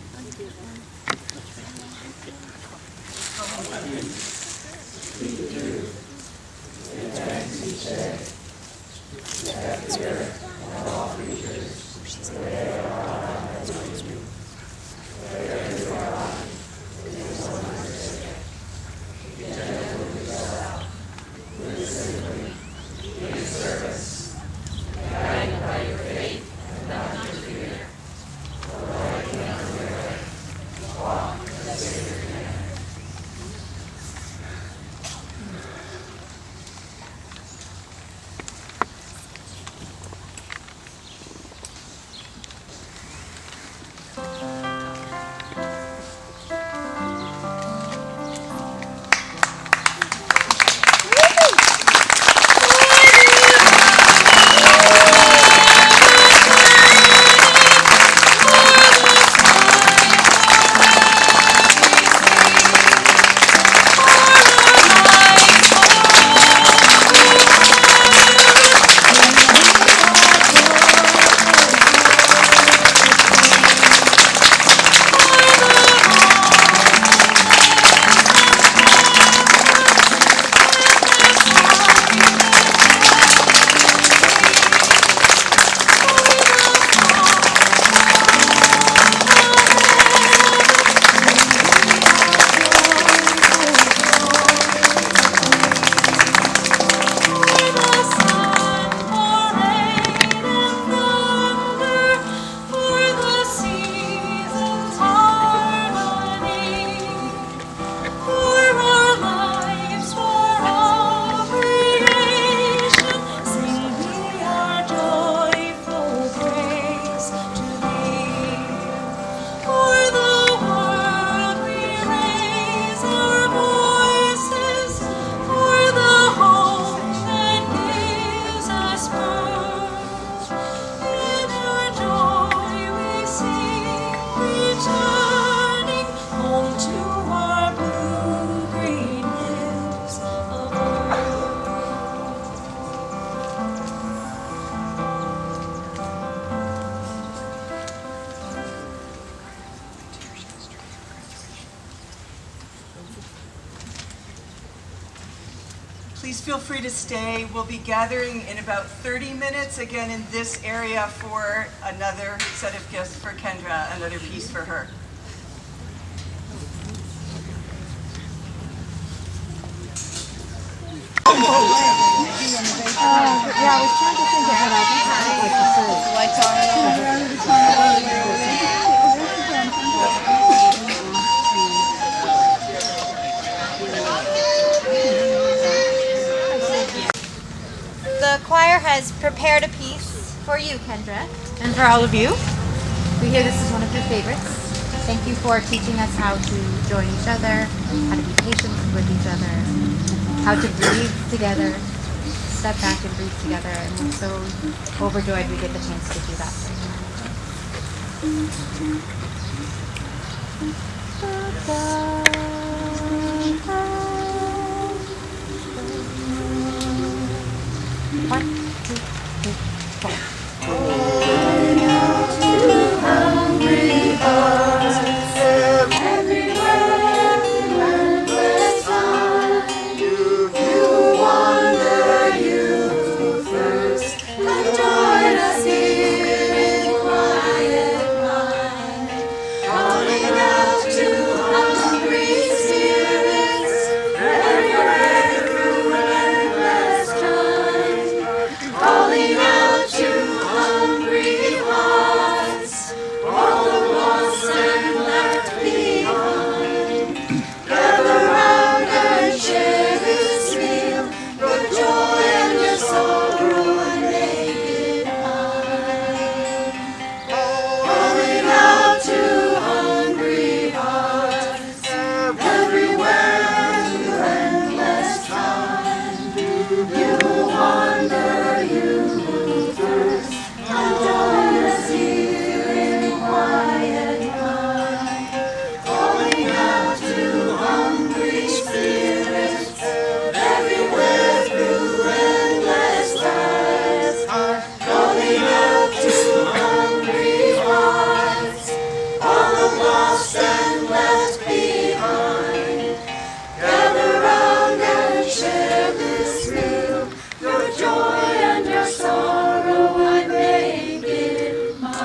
please feel free to stay. We'll be gathering in about 30 minutes again in this area for another set of gifts for Kendra, another piece for her. Yeah, I was trying to think of what I like to say. The choir has prepared a piece for you, Kendra, and for all of you. We hear this is one of your favorites. Thank you for teaching us how to join each other, how to be patient with each other, how to breathe together, step back and breathe together, and we're so overjoyed we get the chance to do that. One, two, three, four. Calling out to hungry hearts, everywhere, endless time. You wander, you thirst, and join us here in quiet mind. Calling out to hungry spirits, everywhere through endless time. Calling out to hungry hearts, all the lost and left behind. Gather round and share this meal, your joy and your sorrow, and make it mine. Calling out to hungry hearts, everywhere through endless time. You wander, you thirst, and join us here in quiet mind. Calling out to hungry spirits, everywhere through endless times. Calling out to hungry hearts, all the lost and left behind. Gather round and share this meal, your joy and your sorrow, and make it mine.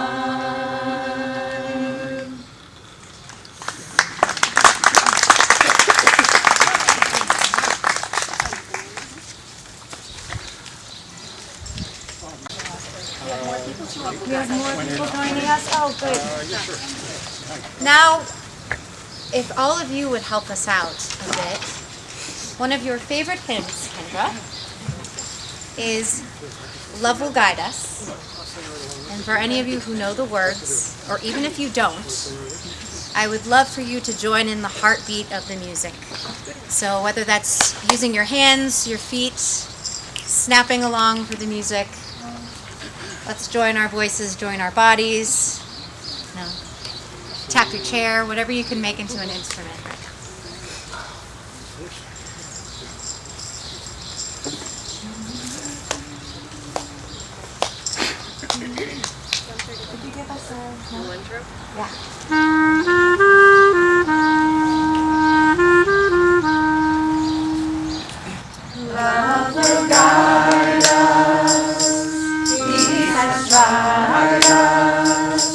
We have more people joining us. Oh, good. Now, if all of you would help us out a bit, one of your favorite hymns, Kendra, is Love Will Guide Us. And for any of you who know the words, or even if you don't, I would love for you to join in the heartbeat of the music. So whether that's using your hands, your feet, snapping along for the music, let's join our voices, join our bodies, tap your chair, whatever you can make into an instrument. Could you give us a intro? Yeah. Love will guide us, He has tried us,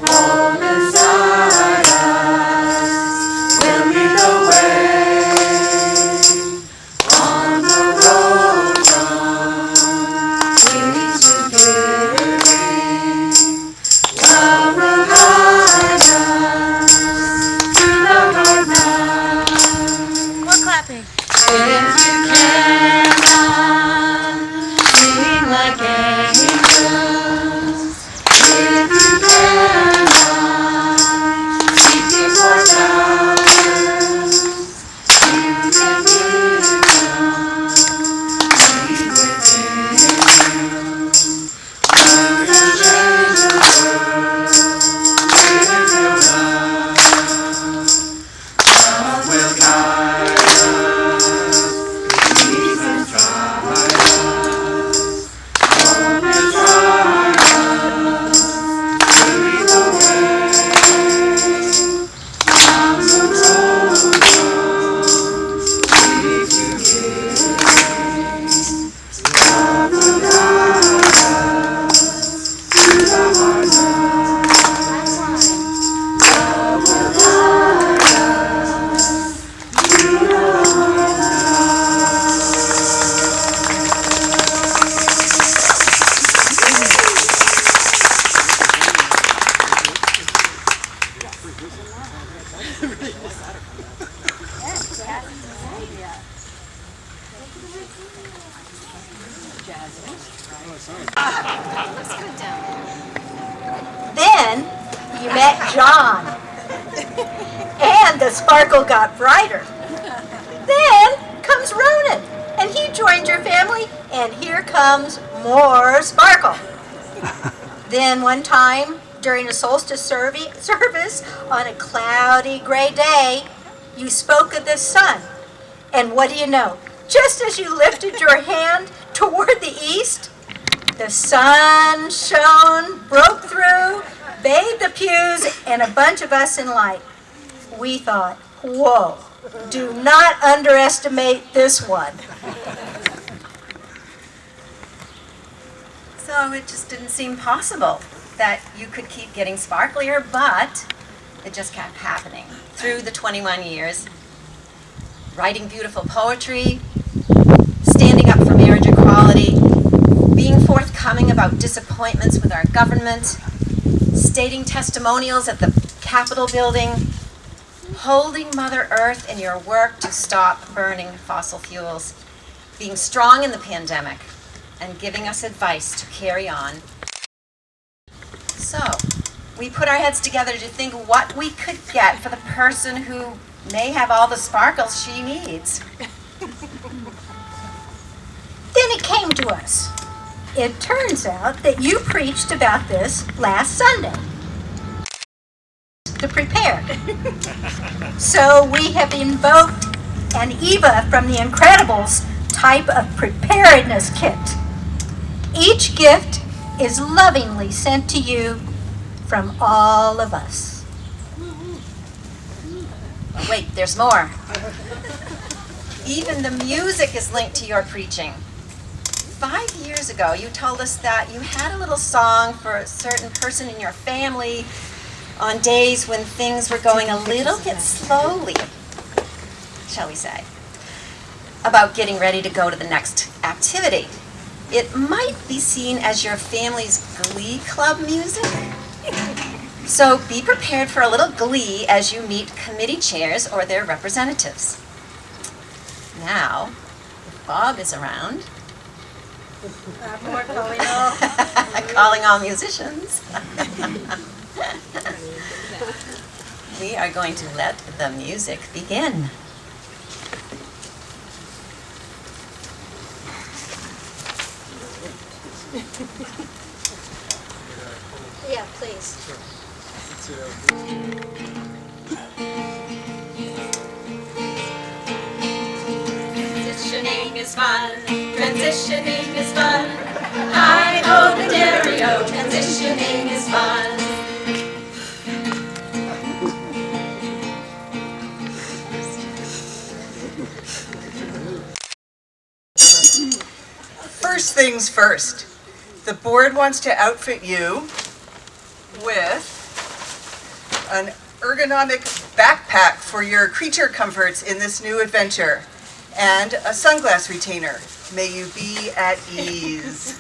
all beside us, will lead the way, on the road from peace to giving. Love will guide us to the hard night. More clapping. If you cannot sing like angels, if you cannot speak before flowers, you can become me within you. Learn to change the world, live in real love. Love will guide us. Jesus, try us. Open Then you met John, and the sparkle got brighter. Then comes Ronan, and he joined your family, and here comes more sparkle. Then one time, during a solstice service on a cloudy gray day, you spoke of the sun. And what do you know? Just as you lifted your hand toward the east, the sun shone, broke through, bathed the pews, and a bunch of us in light. We thought, whoa, do not underestimate this one. So it just didn't seem possible that you could keep getting sparklier, but it just kept happening through the 21 years. Writing beautiful poetry, standing up for marriage equality, being forthcoming about disappointments with our government, stating testimonials at the Capitol building, holding Mother Earth in your work to stop burning fossil fuels, being strong in the pandemic, and giving us advice to carry on. So, we put our heads together to think what we could get for the person who may have all the sparkles she needs. Then it came to us. It turns out that you preached about this last Sunday. To prepare. So we have invoked an Eva from The Incredibles type of preparedness kit. Each gift is lovingly sent to you from all of us. Oh, wait, there's more. Even the music is linked to your preaching. 5 years ago, you told us that you had a little song for a certain person in your family on days when things were going a little bit slowly, shall we say, about getting ready to go to the next activity. It might be seen as your family's glee club music. So be prepared for a little glee as you meet committee chairs or their representatives. Now, if Bob is around, calling all musicians, we are going to let the music begin. Yeah, please. Transitioning is fun. Transitioning is fun. Hi-ho, the Dario. Transitioning is fun. First things first, the board wants to outfit you with an ergonomic backpack for your creature comforts in this new adventure and a sunglass retainer. May you be at ease.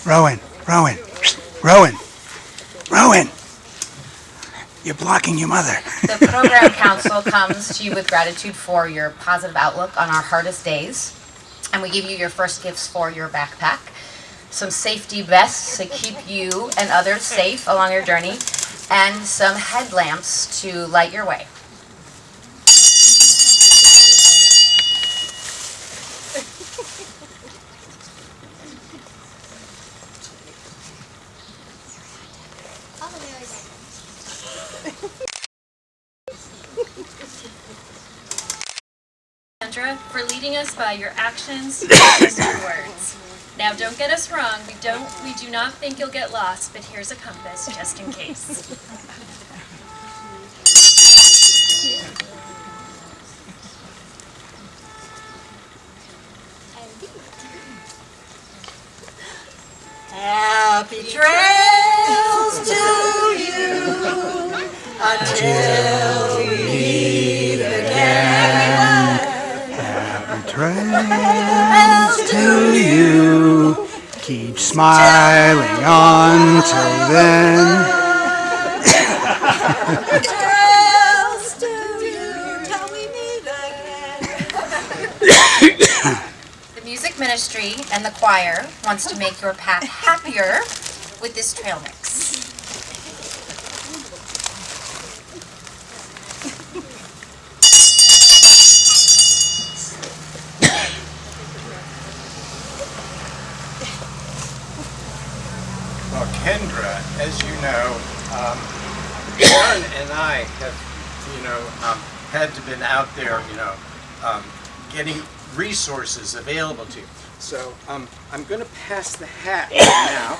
Rowan, Rowan, Rowan, Rowan. You're blocking your mother. The program council comes to you with gratitude for your positive outlook on our hardest days. And we give you your first gifts for your backpack. Some safety vests to keep you and others safe along your journey. And some headlamps to light your way. Kendra, for leading us by your actions and your words. Now, don't get us wrong. We do not think you'll get lost, but here's a compass just in case. Happy trails to you until we meet again. Happy trails to you. Keep smiling on till then. Trails to you till we meet again. The music ministry and the choir wants to make your path happier with this trail mix. Well, Kendra, as you know, Aaron and I have, had to been out there, getting resources available to you. So I'm going to pass the hat now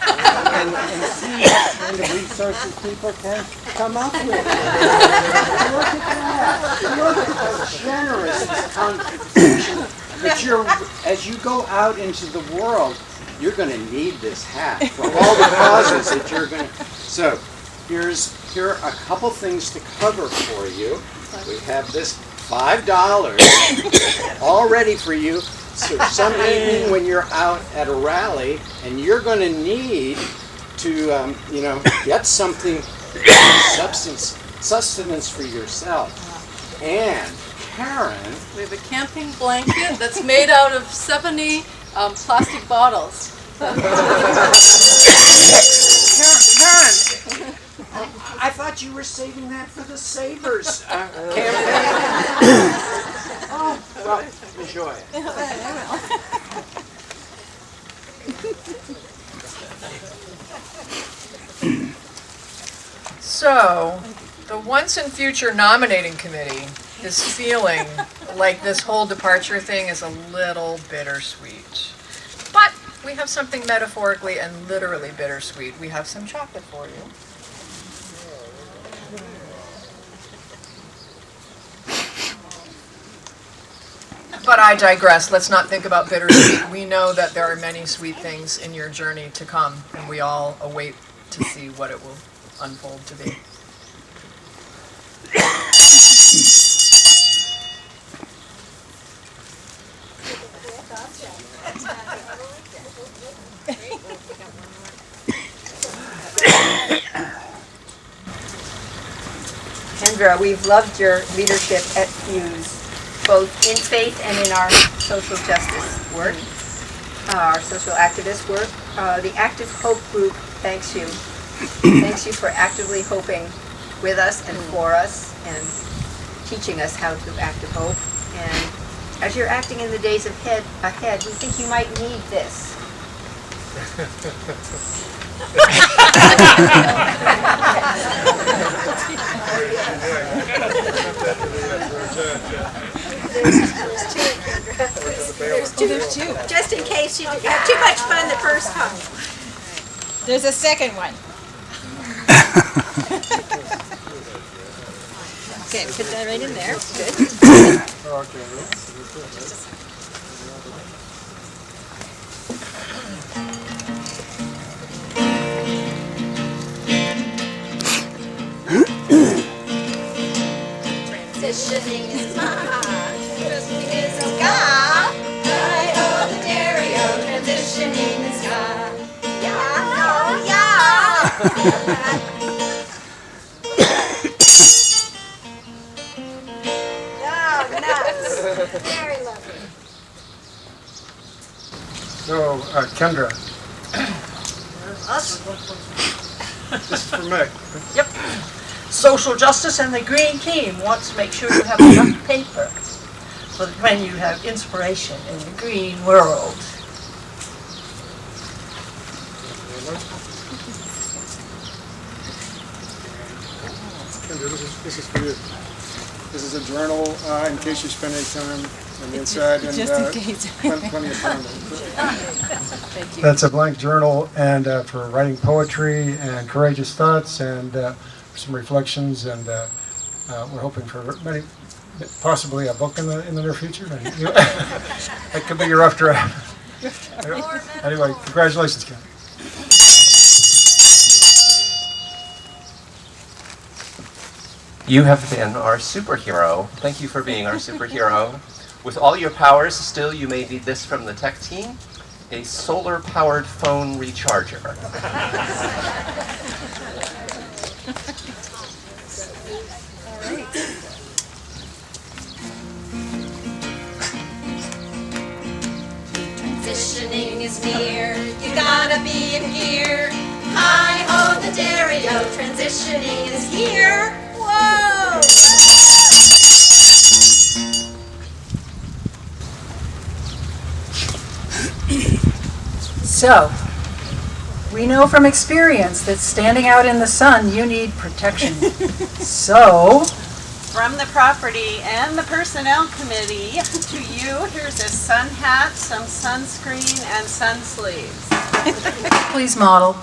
and see what kind of resources people can come up with. Look at that! Look at how generous this contribution. But as you go out into the world, you're going to need this hat for all the causes that you're going to. So here are a couple things to cover for you. We have this $5 all ready for you. So some evening when you're out at a rally and you're going to need to, get something sustenance for yourself. And Karen, we have a camping blanket that's made out of 70 plastic bottles. Karen, I thought you were saving that for the Savers campaign. Oh, well, enjoy it. So, the Once and Future Nominating Committee is feeling like this whole departure thing is a little bittersweet. But we have something metaphorically and literally bittersweet. We have some chocolate for you. But I digress. Let's not think about bittersweet. We know that there are many sweet things in your journey to come, and we all await to see what it will unfold to be. Kendra, we've loved your leadership at FUUSE, both in faith and in our social justice work, our social activist work. The Active Hope group thanks you. Thanks you for actively hoping with us and for us and teaching us how to active hope. And as you're acting in the days ahead, we think you might need this. There's two. Just in case you had too much fun the first time. There's a second one. Okay, put that right in there. Good. Transitioning is mine. Transitioning is God. I owe the dairy of transitioning is God. Yeah, oh nuts. Very lovely. So, Kendra. Us? This is for me. Yep. Social justice and the green team wants to make sure you have enough paper so that when you have inspiration in the green world. Kendra, this is for you. This is a journal in case you spend any time on the inside. And, just in case. Plenty of time. Thank you. That's a blank journal and for writing poetry and courageous thoughts and some reflections, and we're hoping for many, possibly a book in the near future. That could be your rough draft. Anyway, congratulations, Ken. You have been our superhero. Thank you for being our superhero. With all your powers, still you may need this from the tech team, a solar-powered phone recharger. Transitioning is near, you gotta be in gear. Hi-ho, the Dario, transitioning is here. Whoa! So, we know from experience that standing out in the sun, you need protection. So, From the property and the personnel committee to you, here's a sun hat, some sunscreen, and sun sleeves. please model.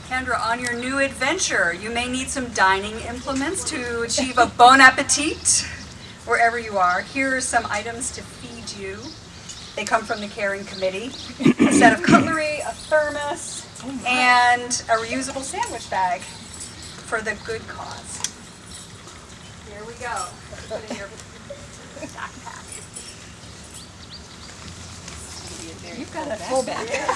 Kendra, on your new adventure, you may need some dining implements to achieve a bon appetit wherever you are. Here are some items to feed you. They come from the caring committee. A set of cutlery, a thermos, and a reusable sandwich bag for the good cause. Here we go. Put in your backpack. You've got a full backpack.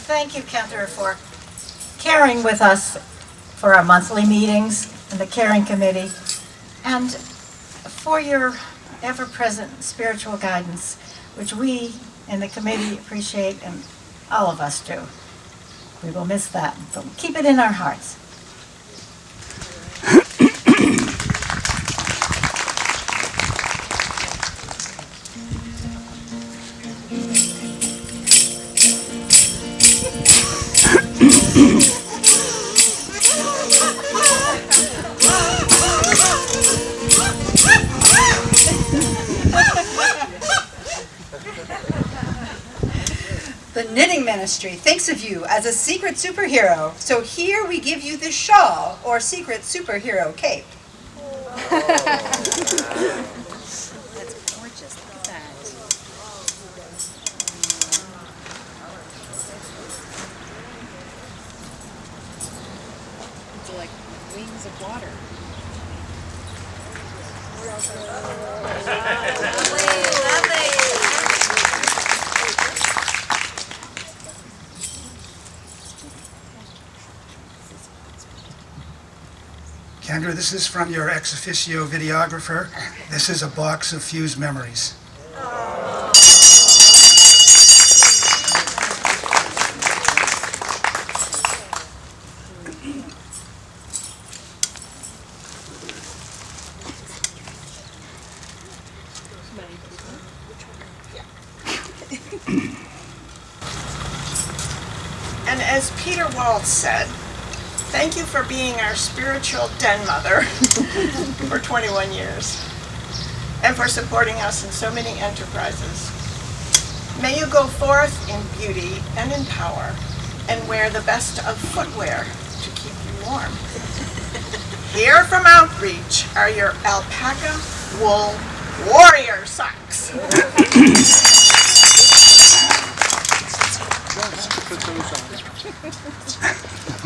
Thank you, Kendra, for caring with us for our monthly meetings and the caring committee, and for your ever-present spiritual guidance, which we in the committee appreciate and all of us do. We will miss that, but keep it in our hearts. The Knitting Ministry thinks of you as a secret superhero, so here we give you this shawl or secret superhero cape. That's gorgeous. Look at that. It's like wings of water. Kendra, this is from your ex officio videographer. This is a box of FUUSE memories. And as Peter Waltz said, thank you for being our spiritual den mother for 21 years and for supporting us in so many enterprises. May you go forth in beauty and in power and wear the best of footwear to keep you warm. Here from Outreach are your alpaca wool warrior socks.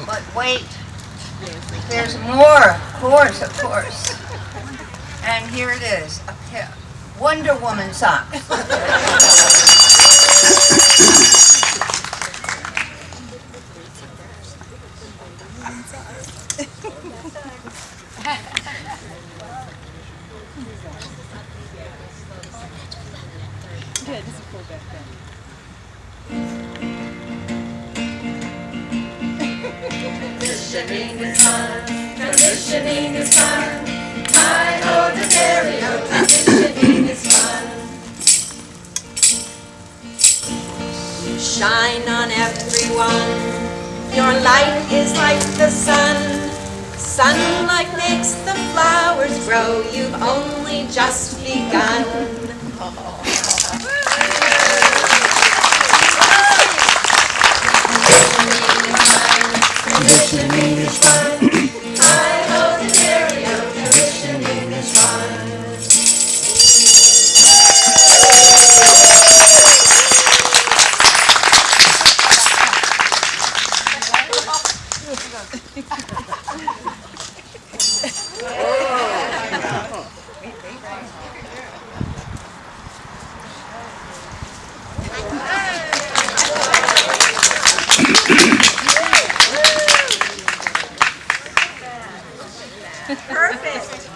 But wait, there's more, of course. And here it is, a pair of Wonder Woman socks. Good, this is cool back then. Transitioning is fun, transitioning is fun. Hi-ho, the stereo, transitioning is fun. You shine on everyone, your light is like the sun. sunlight makes the flowers grow. You've only just begun. Conditioning is fun. I hold the stereo. Conditioning is fun. Perfect.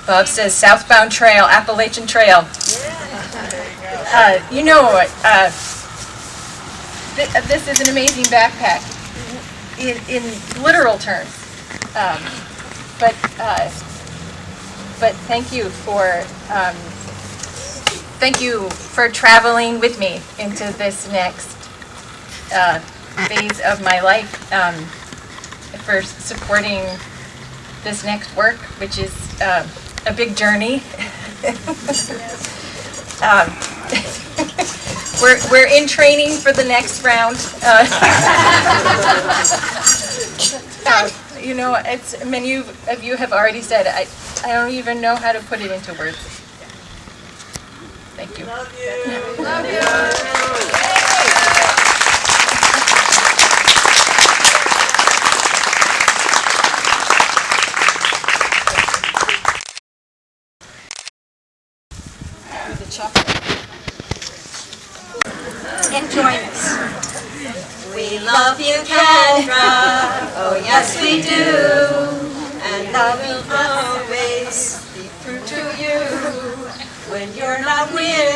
Bob says southbound trail, Appalachian Trail. This is an amazing backpack in literal terms. But thank you for traveling with me into this next phase of my life, for supporting this next work, which is a big journey. We're in training for the next round. It's many of you have already said, I don't even know how to put it into words. Thank you. Love you. Love you. And join us. We love you, Kendra. Oh, yes, we do. And love will always be true to you. When you're not with